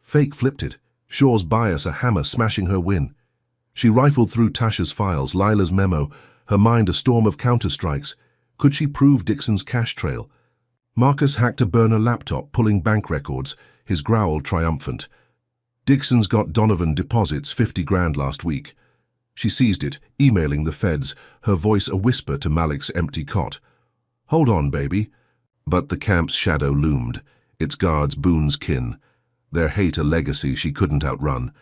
fake flipped it, Shaw's bias a hammer smashing her win. She rifled through Tasha's files, Lila's memo, her mind a storm of counterstrikes. Could she prove Dixon's cash trail? Marcus hacked a burner laptop, pulling bank records, his growl triumphant. "Dixon's got Donovan deposits, 50 grand last week." She seized it, emailing the feds, her voice a whisper to Malik's empty cot. "Hold on, baby." But the camp's shadow loomed, its guards Boone's kin, their hate a legacy she couldn't outrun.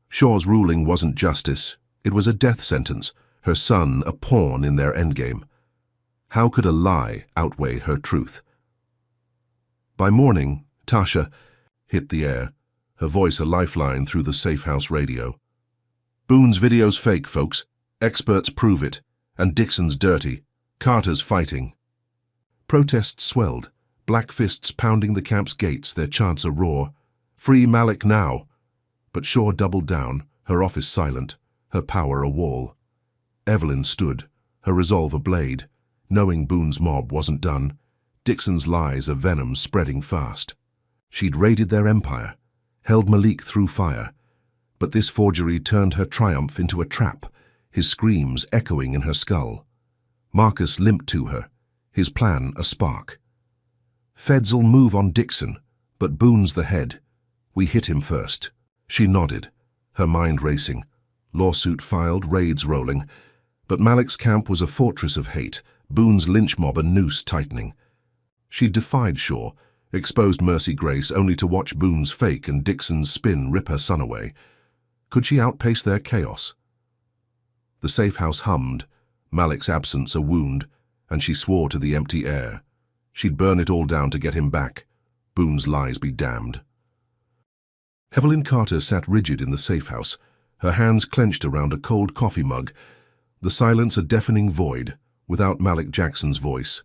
Shaw's ruling wasn't justice, it was a death sentence, her son a pawn in their endgame. How could a lie outweigh her truth? By morning, Tasha hit the air, her voice a lifeline through the safe house radio. "Boone's video's fake, folks. Experts prove it. And Dixon's dirty. Carter's fighting." Protests swelled, black fists pounding the camp's gates, their chants a roar. "Free Malik now." But Shaw doubled down, her office silent, her power a wall. Evelyn stood, her resolve a blade, knowing Boone's mob wasn't done, Dixon's lies a venom spreading fast. She'd raided their empire, held Malik through fire, but this forgery turned her triumph into a trap, his screams echoing in her skull. Marcus limped to her, his plan a spark. "Feds'll move on Dixon, but Boone's the head. We hit him first." She nodded, her mind racing. Lawsuit filed, raids rolling. But Malik's camp was a fortress of hate, Boone's lynch mob a noose tightening. She defied Shaw, exposed Mercy Grace only to watch Boone's fake and Dixon's spin rip her son away. Could she outpace their chaos? The safe house hummed, Malik's absence a wound, and she swore to the empty air. She'd burn it all down to get him back. Boone's lies be damned. Evelyn Carter sat rigid in the safe house, her hands clenched around a cold coffee mug, the silence a deafening void, without Malik Jackson's voice.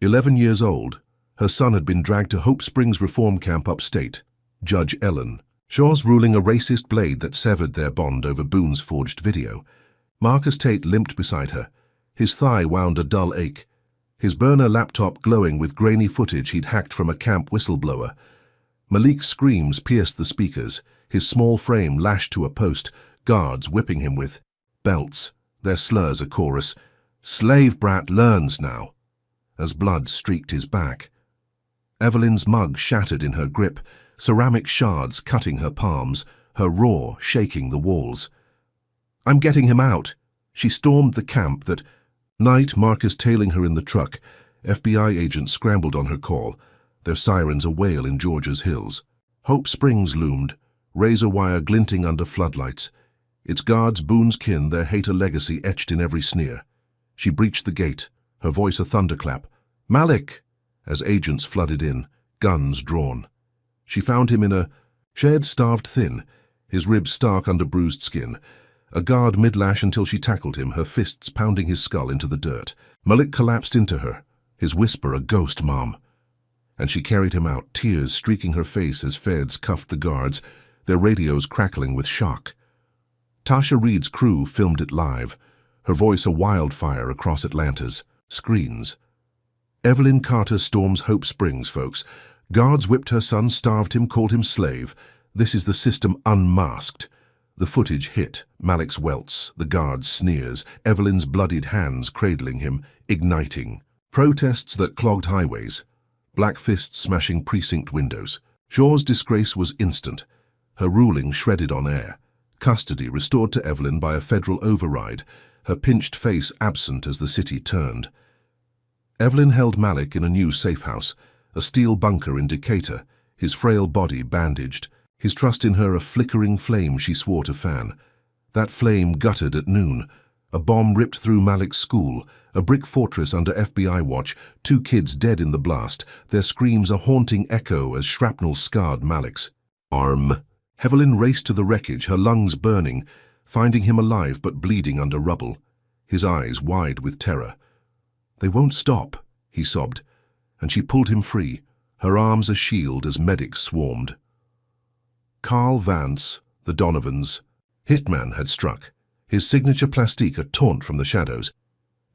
11 years old, her son had been dragged to Hope Springs reform camp upstate. Judge Ellen. Shaw's ruling a racist blade that severed their bond over Boone's forged video. Marcus Tate limped beside her, his thigh wound a dull ache, his burner laptop glowing with grainy footage he'd hacked from a camp whistleblower. Malik's screams pierced the speakers, his small frame lashed to a post, guards whipping him with belts, their slurs a chorus. Slave brat learns now, as blood streaked his back. Evelyn's mug shattered in her grip, ceramic shards cutting her palms, her roar shaking the walls. I'm getting him out. She stormed the camp that night, Marcus tailing her in the truck. FBI agents scrambled on her call, their sirens a wail in Georgia's hills. Hope Springs loomed, razor wire glinting under floodlights. Its guards Boone's kin, their hate a legacy etched in every sneer. She breached the gate, her voice a thunderclap. Malik! As agents flooded in, guns drawn. She found him in a shed starved thin, his ribs stark under bruised skin. A guard mid-lash until she tackled him, her fists pounding his skull into the dirt. Malik collapsed into her, his whisper a ghost mom. And she carried him out, tears streaking her face as feds cuffed the guards, their radios crackling with shock. Tasha Reed's crew filmed it live, her voice a wildfire across Atlanta's screens. Evelyn Carter storms Hope Springs, folks. Guards whipped her son, starved him, called him slave. This is the system unmasked. The footage hit, Malik's welts, the guards' sneers, Evelyn's bloodied hands cradling him, igniting. Protests that clogged highways, black fists smashing precinct windows. Shaw's disgrace was instant, her ruling shredded on air. Custody restored to Evelyn by a federal override, her pinched face absent as the city turned. Evelyn held Malik in a new safe house, a steel bunker in Decatur, his frail body bandaged, his trust in her a flickering flame she swore to fan. That flame guttered at noon. A bomb ripped through Malik's school, a brick fortress under FBI watch, 2 kids dead in the blast, their screams a haunting echo as shrapnel scarred Malik's arm. Evelyn raced to the wreckage, her lungs burning, finding him alive but bleeding under rubble, his eyes wide with terror. They won't stop, he sobbed, and she pulled him free, her arms a shield as medics swarmed. Carl Vance, the Donovans, hitman had struck, his signature plastique a taunt from the shadows.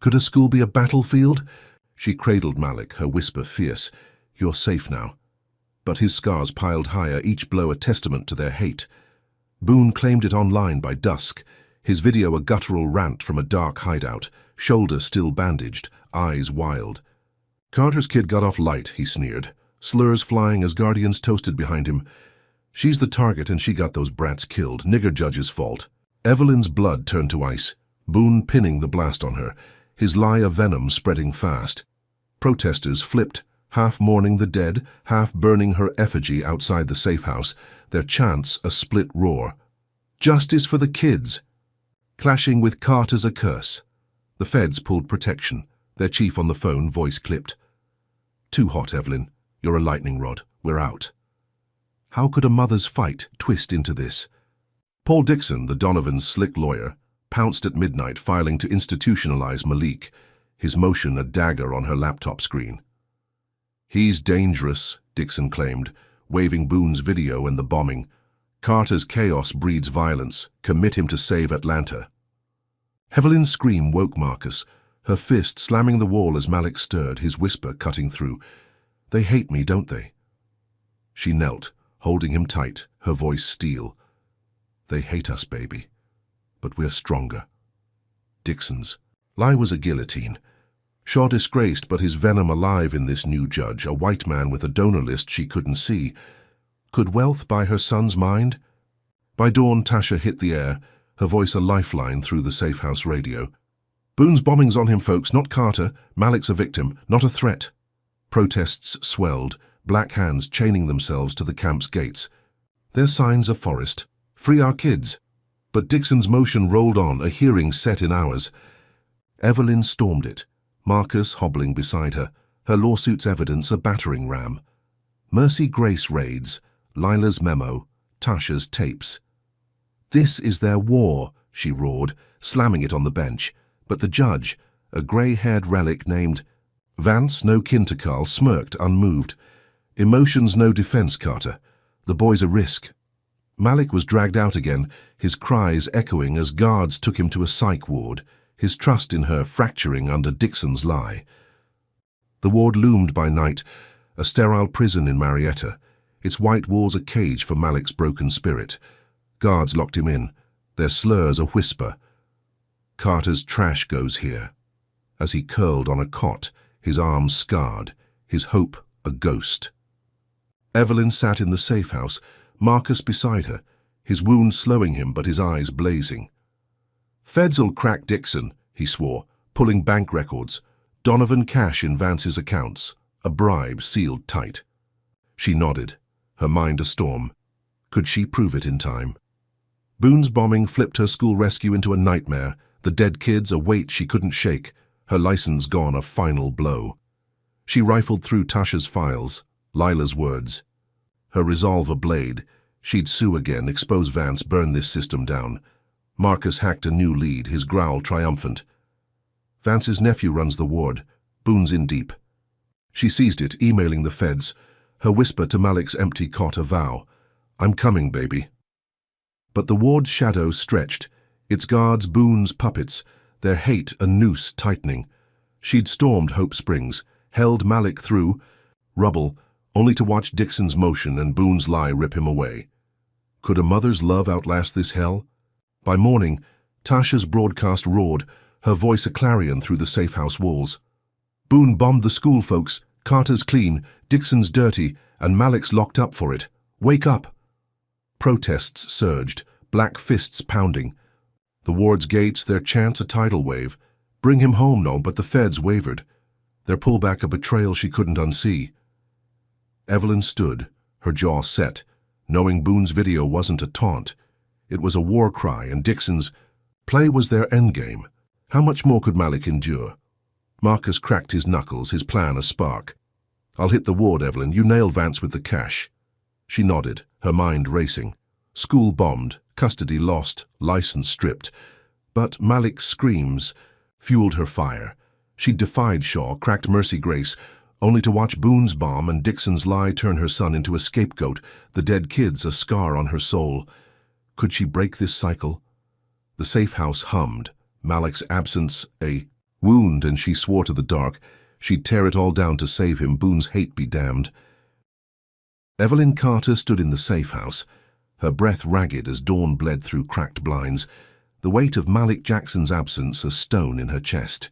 Could a school be a battlefield? She cradled Malik, her whisper fierce. You're safe now. But his scars piled higher, each blow a testament to their hate. Boone claimed it online by dusk, his video a guttural rant from a dark hideout, shoulder still bandaged, eyes wild. Carter's kid got off light, he sneered, slurs flying as guardians toasted behind him. She's the target and she got those brats killed, nigger judge's fault. Evelyn's blood turned to ice, Boone pinning the blast on her, his lie of venom spreading fast. Protesters flipped, half mourning the dead, half burning her effigy outside the safe house, their chants a split roar. Justice for the kids! Clashing with Carter's a curse. The feds pulled protection, their chief on the phone, voice clipped. Too hot, Evelyn. You're a lightning rod. We're out. How could a mother's fight twist into this? Paul Dixon, the Donovan's slick lawyer, pounced at midnight, filing to institutionalize Malik, his motion a dagger on her laptop screen. He's dangerous, Dixon claimed, waving Boone's video and the bombing. Carter's chaos breeds violence. Commit him to save Atlanta. Evelyn's scream woke Marcus, her fist slamming the wall as Malik stirred, his whisper cutting through. They hate me, don't they? She knelt, holding him tight, her voice steel. They hate us, baby, but we're stronger. Dixon's lie was a guillotine. Shaw disgraced, but his venom alive in this new judge, a white man with a donor list she couldn't see. Could wealth buy her son's mind? By dawn, Tasha hit the air, her voice a lifeline through the safe house radio. Boone's bombing's on him, folks, not Carter. Malik's a victim, not a threat. Protests swelled, black hands chaining themselves to the camp's gates. Their signs a forest. Free our kids. But Dixon's motion rolled on, a hearing set in hours. Evelyn stormed it, Marcus hobbling beside her, her lawsuit's evidence a battering ram. Mercy Grace raids, Lila's memo, Tasha's tapes. This is their war, she roared, slamming it on the bench. But the judge, a grey-haired relic named Vance, no kin to Carl, smirked, unmoved. Emotions no defense, Carter. The boy's a risk. Malik was dragged out again, his cries echoing as guards took him to a psych ward, his trust in her fracturing under Dixon's lie. The ward loomed by night, a sterile prison in Marietta, its white walls a cage for Malik's broken spirit. Guards locked him in, their slurs a whisper. Carter's trash goes here. As he curled on a cot, his arms scarred, his hope a ghost. Evelyn sat in the safe house, Marcus beside her, his wound slowing him but his eyes blazing. "Feds'll crack Dixon," he swore, pulling bank records. Donovan cash in Vance's accounts, a bribe sealed tight. She nodded, her mind a storm. Could she prove it in time? Boone's bombing flipped her school rescue into a nightmare, the dead kids a weight she couldn't shake, her license gone a final blow. She rifled through Tasha's files, Lila's words. Her resolve a blade. She'd sue again, expose Vance, burn this system down. Marcus hacked a new lead, his growl triumphant. Vance's nephew runs the ward. Boone's in deep. She seized it, emailing the feds, her whisper to Malik's empty cot a vow. "I'm coming, baby." But the ward's shadow stretched, its guards Boone's puppets, their hate a noose tightening. She'd stormed Hope Springs, held Malik through, rubble, only to watch Dixon's motion and Boone's lie rip him away. Could a mother's love outlast this hell? By morning, Tasha's broadcast roared, her voice a clarion through the safe house walls. "Boone bombed the school, folks. Carter's clean, Dixon's dirty, and Malik's locked up for it. Wake up!" Protests surged, black fists pounding. The ward's gates, their chants a tidal wave. Bring him home, no, but the feds wavered. Their pullback a betrayal she couldn't unsee. Evelyn stood, her jaw set, knowing Boone's video wasn't a taunt. It was a war cry, and Dixon's play was their endgame. How much more could Malik endure? Marcus cracked his knuckles, his plan a spark. "I'll hit the ward, Evelyn. You nail Vance with the cash." She nodded, her mind racing. School bombed, custody lost, license stripped. But Malik's screams fueled her fire. She defied Shaw, cracked Mercy Grace, only to watch Boone's bomb and Dixon's lie turn her son into a scapegoat, the dead kids a scar on her soul. Could she break this cycle? The safe house hummed, Malik's absence a wound, and she swore to the dark she'd tear it all down to save him, Boone's hate be damned. Evelyn Carter stood in the safe house, her breath ragged as dawn bled through cracked blinds, the weight of Malik Jackson's absence a stone in her chest.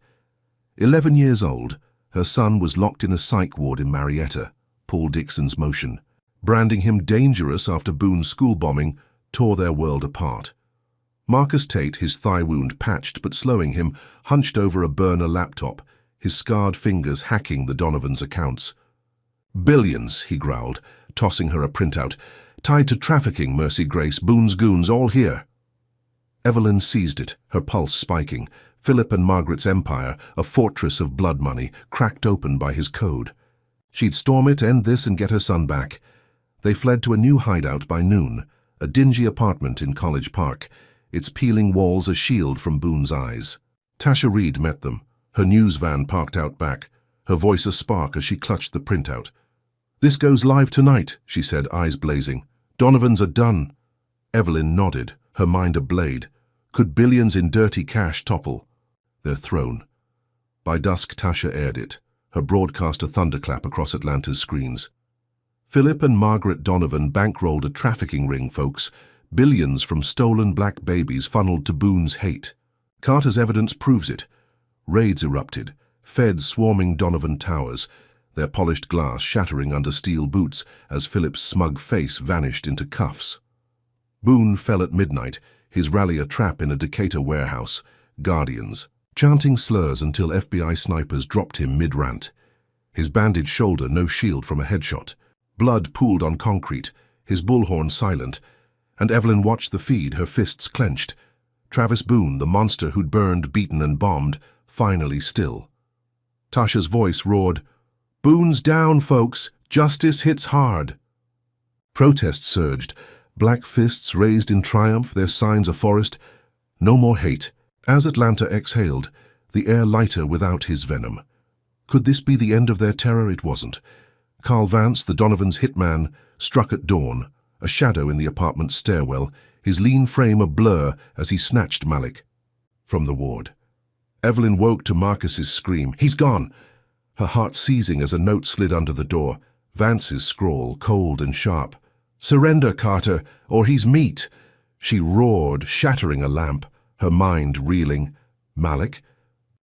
11 years old, her son was locked in a psych ward in Marietta, Paul Dixon's motion. Branding him dangerous after Boone's school bombing tore their world apart. Marcus Tate, his thigh wound patched but slowing him, hunched over a burner laptop, his scarred fingers hacking the Donovan's accounts. "Billions," he growled, tossing her a printout. "Tied to trafficking, Mercy Grace, Boone's goons, all here." Evelyn seized it, her pulse spiking. Philip and Margaret's empire, a fortress of blood money, cracked open by his code. She'd storm it, end this, and get her son back. They fled to a new hideout by noon, a dingy apartment in College Park, its peeling walls a shield from Boone's eyes. Tasha Reed met them, her news van parked out back, her voice a spark as she clutched the printout. "This goes live tonight," she said, eyes blazing. "Donovan's are done." Evelyn nodded, her mind ablade. Could billions in dirty cash topple their throne? By dusk, Tasha aired it, her broadcast a thunderclap across Atlanta's screens. Philip and Margaret Donovan bankrolled a trafficking ring, folks. Billions from stolen black babies funneled to Boone's hate. Carter's evidence proves it. Raids erupted, feds swarming Donovan towers, their polished glass shattering under steel boots as Philip's smug face vanished into cuffs. Boone fell at midnight, his rally a trap in a Decatur warehouse. Guardians, chanting slurs until FBI snipers dropped him mid-rant. His bandaged shoulder no shield from a headshot. Blood pooled on concrete, his bullhorn silent, and Evelyn watched the feed, her fists clenched. Travis Boone, the monster who'd burned, beaten, and bombed, finally still. Tasha's voice roared, "Boone's down, folks! Justice hits hard!" Protests surged, black fists raised in triumph, their signs a forest. No more hate. As Atlanta exhaled, the air lighter without his venom. Could this be the end of their terror? It wasn't. Carl Vance, the Donovans' hitman, struck at dawn, a shadow in the apartment's stairwell, his lean frame a blur as he snatched Malik from the ward. Evelyn woke to Marcus's scream, "He's gone!" Her heart seizing as a note slid under the door. Vance's scrawl, cold and sharp. "Surrender, Carter, or he's meat!" She roared, shattering a lamp, her mind reeling. Malik?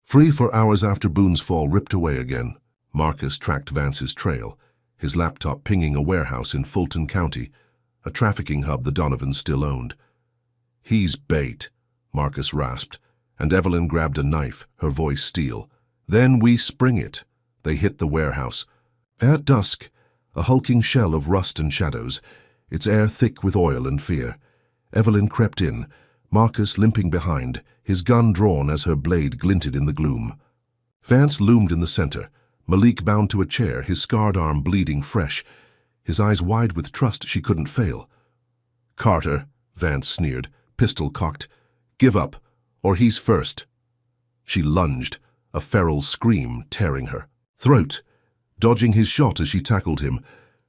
Free for hours after Boone's fall, ripped away again. Marcus tracked Vance's trail, his laptop pinging a warehouse in Fulton County, a trafficking hub the Donovans still owned. "He's bait," Marcus rasped, and Evelyn grabbed a knife, her voice steel. "Then we spring it." They hit the warehouse. At dusk, a hulking shell of rust and shadows, its air thick with oil and fear. Evelyn crept in, Marcus limping behind, his gun drawn as her blade glinted in the gloom. Vance loomed in the center, Malik bound to a chair, his scarred arm bleeding fresh, his eyes wide with trust she couldn't fail. "Carter," Vance sneered, pistol cocked, "give up, or he's first." She lunged, a feral scream tearing her throat, dodging his shot as she tackled him,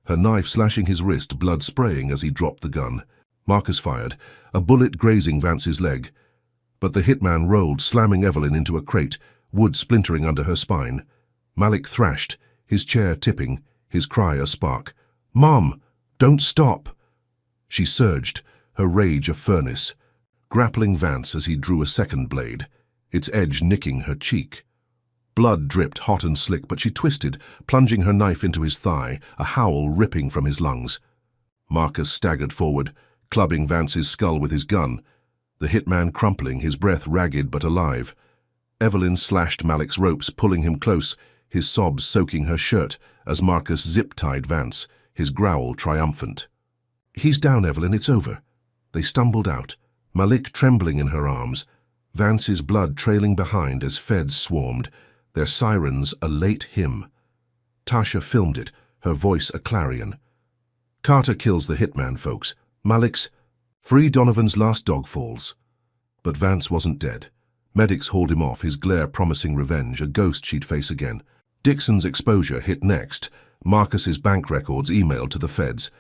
her knife slashing his wrist, blood spraying as he dropped the gun. Marcus fired, a bullet grazing Vance's leg. But the hitman rolled, slamming Evelyn into a crate, wood splintering under her spine. Malik thrashed, his chair tipping, his cry a spark. "Mom, don't stop!" She surged, her rage a furnace, grappling Vance as he drew a second blade, its edge nicking her cheek. Blood dripped hot and slick, but she twisted, plunging her knife into his thigh, a howl ripping from his lungs. Marcus staggered forward, clubbing Vance's skull with his gun, the hitman crumpling, his breath ragged but alive. Evelyn slashed Malik's ropes, pulling him close, his sobs soaking her shirt as Marcus zip-tied Vance, his growl triumphant. "He's down, Evelyn, it's over." They stumbled out, Malik trembling in her arms, Vance's blood trailing behind as feds swarmed, their sirens a late hymn. Tasha filmed it, her voice a clarion. "Carter kills the hitman, folks. Malik's free. Donovan's last dog falls." But Vance wasn't dead. Medics hauled him off, his glare promising revenge, a ghost she'd face again. Dixon's exposure hit next, Marcus's bank records emailed to the feds.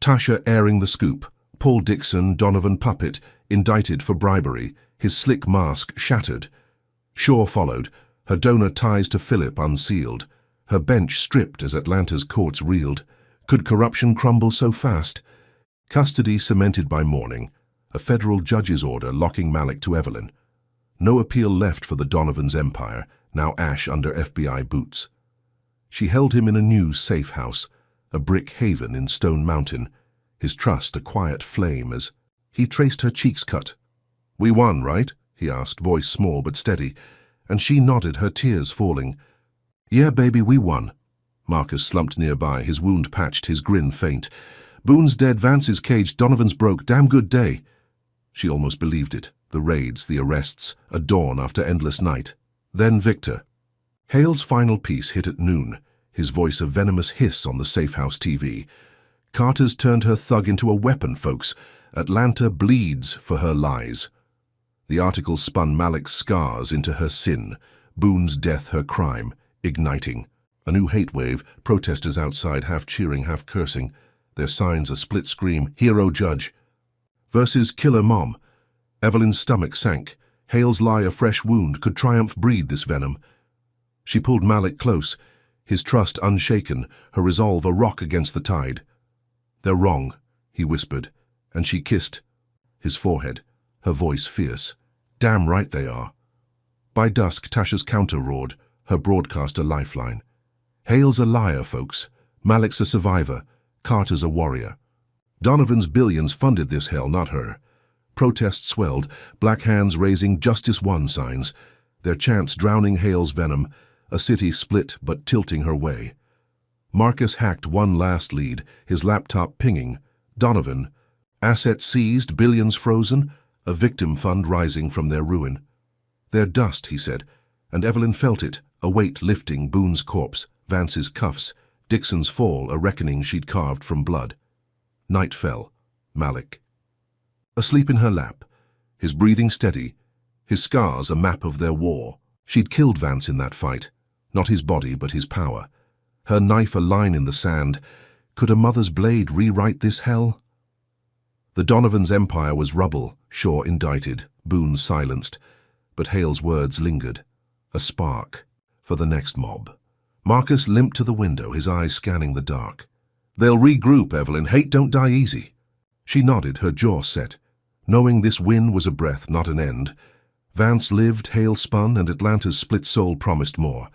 Tasha airing the scoop. Paul Dixon, Donovan puppet, indicted for bribery, his slick mask shattered. Shaw followed, her donor ties to Philip unsealed, her bench stripped as Atlanta's courts reeled. Could corruption crumble so fast? Custody cemented by morning, a federal judge's order locking Malik to Evelyn. No appeal left for the Donovan's empire, now ash under FBI boots. She held him in a new safe house, a brick haven in Stone Mountain, his trust a quiet flame as he traced her cheeks cut. "We won, right?" he asked, voice small but steady, and she nodded, her tears falling. "Yeah, baby, we won." Marcus slumped nearby, his wound patched, his grin faint. "Boone's dead, Vance's caged, Donovan's broke, damn good day." She almost believed it, the raids, the arrests, a dawn after endless night. Then Victor. Hale's final piece hit at noon, his voice a venomous hiss on the safehouse TV. "Carter's turned her thug into a weapon, folks. Atlanta bleeds for her lies." The article spun Malik's scars into her sin, Boone's death her crime, igniting. A new hate wave, protesters outside half cheering, half cursing, their signs a split scream, "Hero Judge," versus "Killer Mom." Evelyn's stomach sank. Hale's lie a fresh wound. Could triumph breed this venom? She pulled Malik close, his trust unshaken, her resolve a rock against the tide. "They're wrong," he whispered, and she kissed his forehead, her voice fierce. "Damn right they are." By dusk, Tasha's counter roared, her broadcast a lifeline. "Hale's a liar, folks. Malik's a survivor. Carter's a warrior." Donovan's billions funded this hell, not her. Protests swelled, black hands raising "Justice Won" signs, their chants drowning Hale's venom, a city split but tilting her way. Marcus hacked one last lead, his laptop pinging. Donovan, assets seized, billions frozen, a victim fund rising from their ruin. "They're dust," he said, and Evelyn felt it, a weight lifting Boone's corpse, Vance's cuffs, Dixon's fall, a reckoning she'd carved from blood. Night fell. Malik. Asleep in her lap, his breathing steady, his scars a map of their war. She'd killed Vance in that fight, not his body but his power. Her knife a line in the sand. Could a mother's blade rewrite this hell? The Donovan's empire was rubble, Shaw indicted, Boone silenced, but Hale's words lingered. A spark for the next mob. Marcus limped to the window, his eyes scanning the dark. "They'll regroup, Evelyn. Hate don't die easy." She nodded, her jaw set, knowing this win was a breath, not an end. Vance lived, Hale spun, and Atlanta's split soul promised more.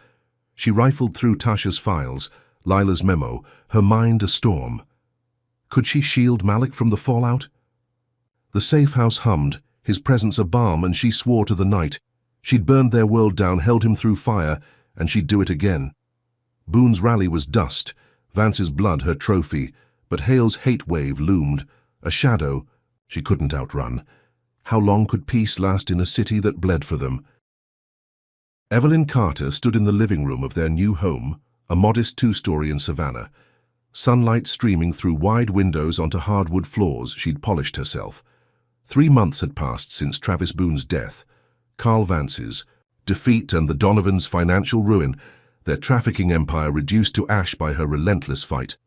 She rifled through Tasha's files, Lila's memo, her mind a storm. Could she shield Malik from the fallout? The safe house hummed, his presence a balm, and she swore to the night. She'd burned their world down, held him through fire, and she'd do it again. Boone's rally was dust, Vance's blood her trophy, but Hale's hate wave loomed, a shadow she couldn't outrun. How long could peace last in a city that bled for them? Evelyn Carter stood in the living room of their new home, a modest two-story in Savannah. Sunlight streaming through wide windows onto hardwood floors, she'd polished herself. 3 months had passed since Travis Boone's death, Carl Vance's defeat and the Donovans' financial ruin, their trafficking empire reduced to ash by her relentless fight.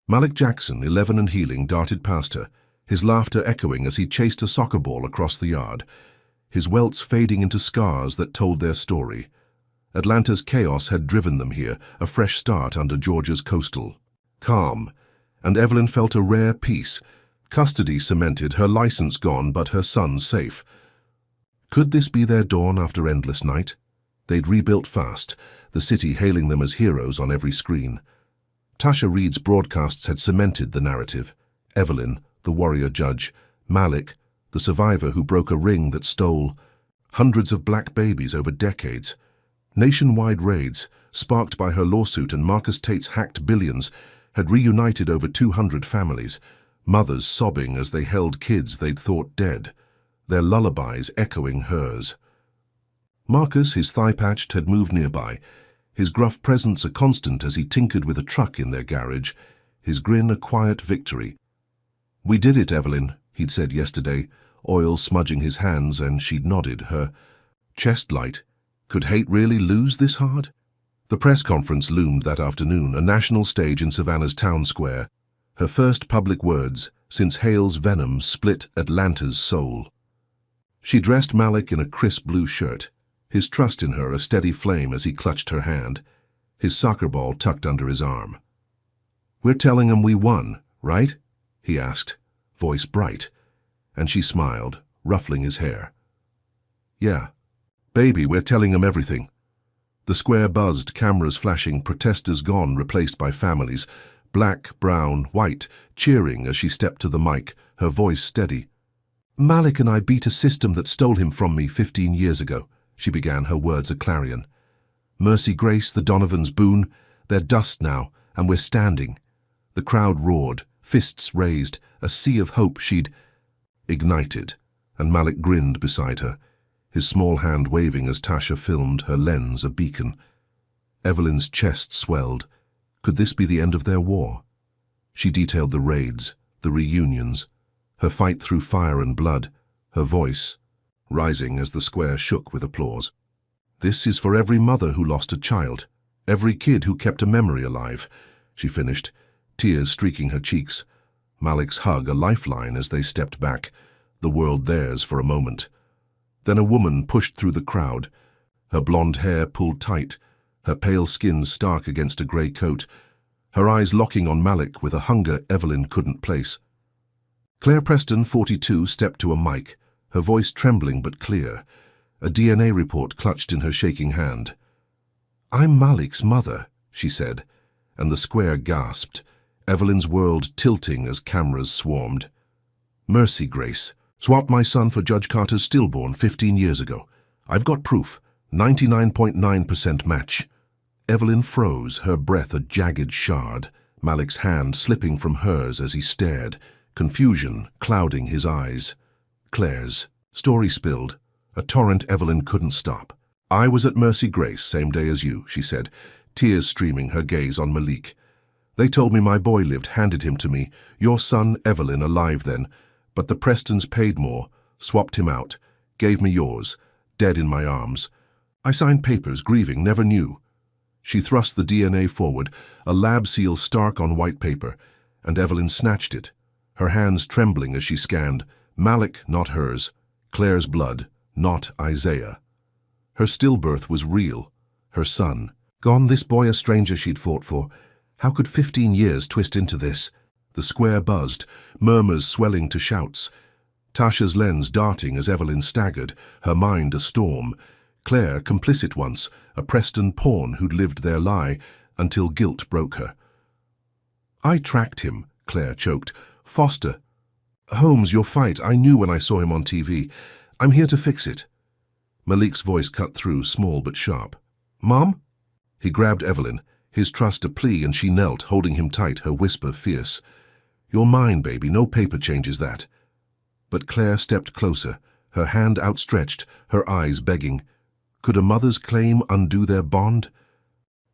Malik Jackson, 11 and healing, darted past her, his laughter echoing as he chased a soccer ball across the yard, his welts fading into scars that told their story. Atlanta's chaos had driven them here, a fresh start under Georgia's coastal. Calm, and Evelyn felt a rare peace. Custody cemented, her license gone, but her son safe. Could this be their dawn after endless night? They'd rebuilt fast, the city hailing them as heroes on every screen. Tasha Reid's broadcasts had cemented the narrative. Evelyn, the warrior judge, Malik, the survivor who broke a ring that stole hundreds of black babies over decades. Nationwide raids, sparked by her lawsuit and Marcus Tate's hacked billions, had reunited over 200 families, mothers sobbing as they held kids they'd thought dead, their lullabies echoing hers. Marcus, his thigh patched, had moved nearby, his gruff presence a constant as he tinkered with a truck in their garage, his grin a quiet victory. "We did it, Evelyn," he'd said yesterday, oil smudging his hands, and she'd nodded, her chest light. Could hate really lose this hard? The press conference loomed that afternoon, a national stage in Savannah's town square, her first public words since Hale's venom split Atlanta's soul. She dressed Malik in a crisp blue shirt, his trust in her a steady flame as he clutched her hand, his soccer ball tucked under his arm. "We're telling 'em we won, right?" he asked, voice bright, and she smiled, ruffling his hair. "Yeah. Baby, we're telling 'em everything." The square buzzed, cameras flashing, protesters gone, replaced by families, black, brown, white, cheering as she stepped to the mic, her voice steady. "Malik and I beat a system that stole him from me 15 years ago," she began, her words a clarion. "Mercy Grace, the Donovans, Boone, they're dust now, and we're standing." The crowd roared, fists raised, a sea of hope she'd ignited, and Malik grinned beside her, his small hand waving as Tasha filmed, her lens a beacon. Evelyn's chest swelled. Could this be the end of their war? She detailed the raids, the reunions, her fight through fire and blood, her voice rising as the square shook with applause. "This is for every mother who lost a child, every kid who kept a memory alive," she finished, tears streaking her cheeks. Malik's hug a lifeline as they stepped back, the world theirs for a moment. Then a woman pushed through the crowd, her blonde hair pulled tight, her pale skin stark against a grey coat, her eyes locking on Malik with a hunger Evelyn couldn't place. Claire Preston, 42, stepped to a mic, her voice trembling but clear, a DNA report clutched in her shaking hand. "I'm Malik's mother," she said, and the square gasped, Evelyn's world tilting as cameras swarmed. "Mercy Grace. Swapped my son for Judge Carter's stillborn 15 years ago. I've got proof. 99.9% match." Evelyn froze, her breath a jagged shard, Malik's hand slipping from hers as he stared, confusion clouding his eyes. Claire's story spilled, a torrent Evelyn couldn't stop. "I was at Mercy Grace, same day as you," she said, tears streaming, her gaze on Malik. "They told me my boy lived, handed him to me, your son, Evelyn, alive then, but the Prestons paid more, swapped him out, gave me yours, dead in my arms. I signed papers, grieving, never knew." She thrust the DNA forward, a lab seal stark on white paper, and Evelyn snatched it, her hands trembling as she scanned. Malik, not hers. Claire's blood, not Isaiah. Her stillbirth was real. Her son. Gone, this boy a stranger she'd fought for. How could 15 years twist into this? The square buzzed, murmurs swelling to shouts. Tasha's lens darting as Evelyn staggered, her mind a storm. Claire, complicit once, a Preston pawn who'd lived their lie, until guilt broke her. "I tracked him," Claire choked. "Foster. Holmes, your fight, I knew when I saw him on TV. I'm here to fix it." Malik's voice cut through, small but sharp. "Mom?" He grabbed Evelyn, his trust a plea, and she knelt, holding him tight, her whisper fierce. "You're mine, baby, no paper changes that." But Claire stepped closer, her hand outstretched, her eyes begging. Could a mother's claim undo their bond?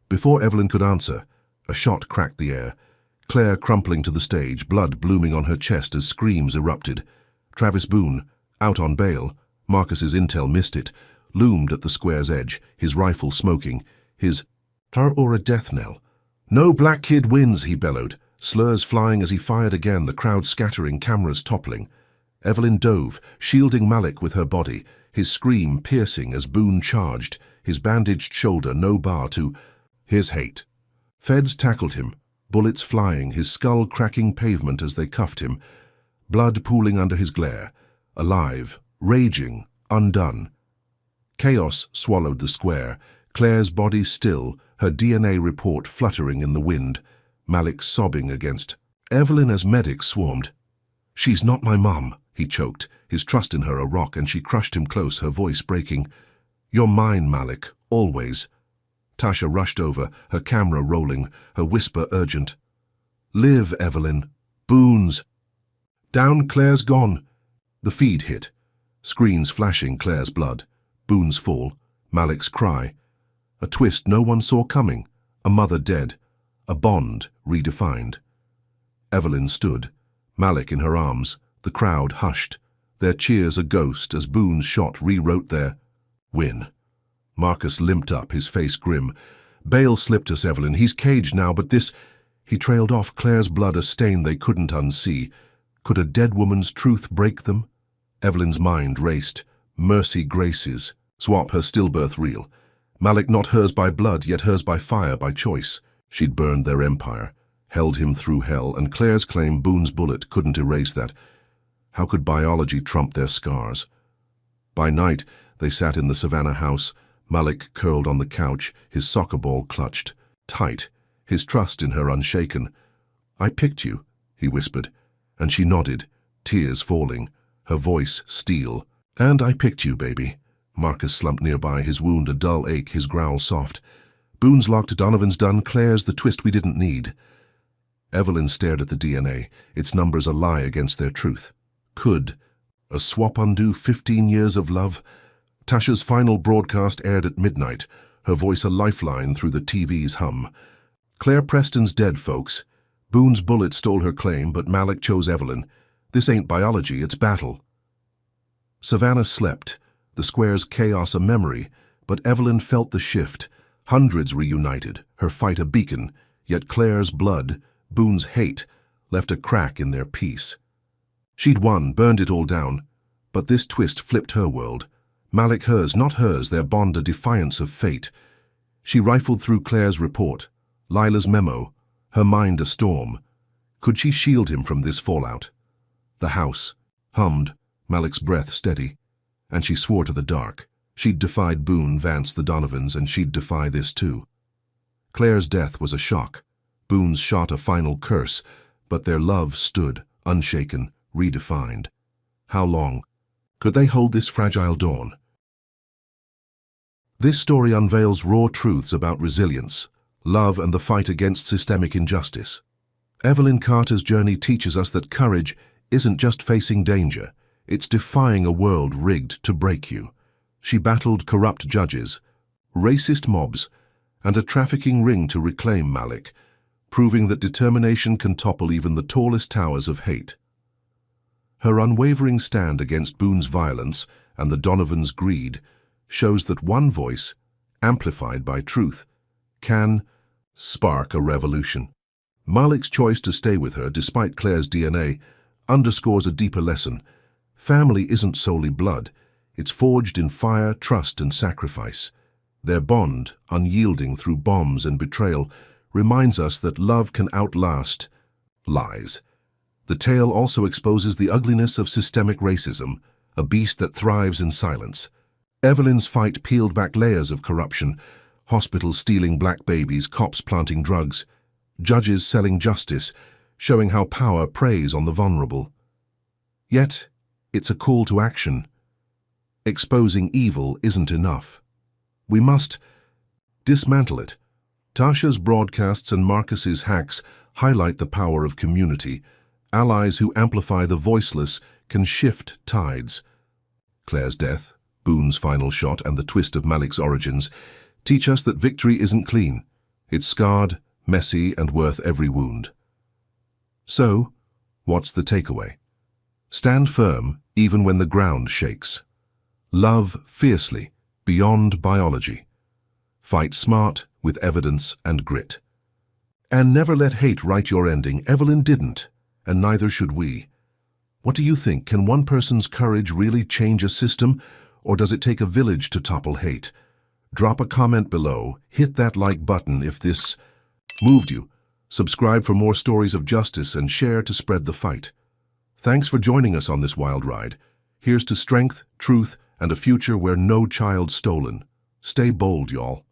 Before Evelyn could answer, a shot cracked the air. Claire crumpling to the stage, blood blooming on her chest as screams erupted. Travis Boone, out on bail, Marcus's intel missed it, loomed at the square's edge, his rifle smoking, his or a death knell. "No black kid wins," he bellowed, slurs flying as he fired again, the crowd scattering, cameras toppling. Evelyn dove, shielding Malik with her body, his scream piercing as Boone charged, his bandaged shoulder no bar to his hate. Feds tackled him, bullets flying, his skull cracking pavement as they cuffed him, blood pooling under his glare, alive, raging, undone. Chaos swallowed the square, Claire's body still, her DNA report fluttering in the wind, Malik sobbing against. Evelyn as medics swarmed. "She's not my mom," he choked, his trust in her a rock, and she crushed him close, her voice breaking. "You're mine, Malik, always." Tasha rushed over, her camera rolling, her whisper urgent. "Live, Evelyn. Boone's." "Down, Claire's gone." The feed hit. Screens flashing, Claire's blood. Boone's fall. Malik's cry. A twist no one saw coming. A mother dead. A bond redefined. Evelyn stood, Malik in her arms. The crowd hushed, their cheers a ghost as Boone's shot rewrote their win. Marcus limped up, his face grim. "Bail slipped us, Evelyn. He's caged now, but this—" He trailed off, Claire's blood a stain they couldn't unsee. Could a dead woman's truth break them? Evelyn's mind raced. Mercy Grace's. Swap her stillbirth reel. Malik not hers by blood, yet hers by fire, by choice. She'd burned their empire, held him through hell, and Claire's claim Boone's bullet couldn't erase that. How could biology trump their scars? By night, they sat in the Savannah house, Malik curled on the couch, his soccer ball clutched, tight, his trust in her unshaken. "I picked you," he whispered, and she nodded, tears falling, her voice steel. "And I picked you, baby." Marcus slumped nearby, his wound a dull ache, his growl soft. "Boone's locked, Donovan's done, Claire's the twist we didn't need." Evelyn stared at the DNA, its numbers a lie against their truth. Could a swap undo 15 years of love? Tasha's final broadcast aired at midnight, her voice a lifeline through the TV's hum. "Claire Preston's dead, folks. Boone's bullet stole her claim, but Malik chose Evelyn. This ain't biology, it's battle." Savannah slept, the square's chaos a memory, but Evelyn felt the shift. Hundreds reunited, her fight a beacon, yet Claire's blood, Boone's hate, left a crack in their peace. She'd won, burned it all down, but this twist flipped her world. Malik hers, not hers, their bond a defiance of fate. She rifled through Claire's report, Lila's memo, her mind a storm. Could she shield him from this fallout? The house hummed, Malik's breath steady, and she swore to the dark. She'd defied Boone, Vance, the Donovans, and she'd defy this too. Claire's death was a shock, Boone's shot a final curse, but their love stood, unshaken, redefined. How long? Could they hold this fragile dawn? This story unveils raw truths about resilience, love, and the fight against systemic injustice. Evelyn Carter's journey teaches us that courage isn't just facing danger, it's defying a world rigged to break you. She battled corrupt judges, racist mobs, and a trafficking ring to reclaim Malik, proving that determination can topple even the tallest towers of hate. Her unwavering stand against Boone's violence and the Donovans' greed shows that one voice, amplified by truth, can spark a revolution. Malik's choice to stay with her despite Claire's DNA underscores a deeper lesson. Family isn't solely blood, it's forged in fire, trust, and sacrifice. Their bond, unyielding through bombs and betrayal, reminds us that love can outlast lies. The tale also exposes the ugliness of systemic racism, a beast that thrives in silence. Evelyn's fight peeled back layers of corruption, hospitals stealing black babies, cops planting drugs, judges selling justice, showing how power preys on the vulnerable. Yet, it's a call to action. Exposing evil isn't enough. We must dismantle it. Tasha's broadcasts and Marcus's hacks highlight the power of community. Allies who amplify the voiceless can shift tides. Claire's death, Boone's final shot, and the twist of Malik's origins teach us that victory isn't clean. It's scarred, messy, and worth every wound. So, what's the takeaway? Stand firm even when the ground shakes. Love fiercely, beyond biology. Fight smart with evidence and grit. And never let hate write your ending. Evelyn didn't, and neither should we. What do you think? Can one person's courage really change a system, or does it take a village to topple hate? Drop a comment below, hit that like button if this moved you. Subscribe for more stories of justice and share to spread the fight. Thanks for joining us on this wild ride. Here's to strength, truth, and a future where no child's stolen. Stay bold, y'all.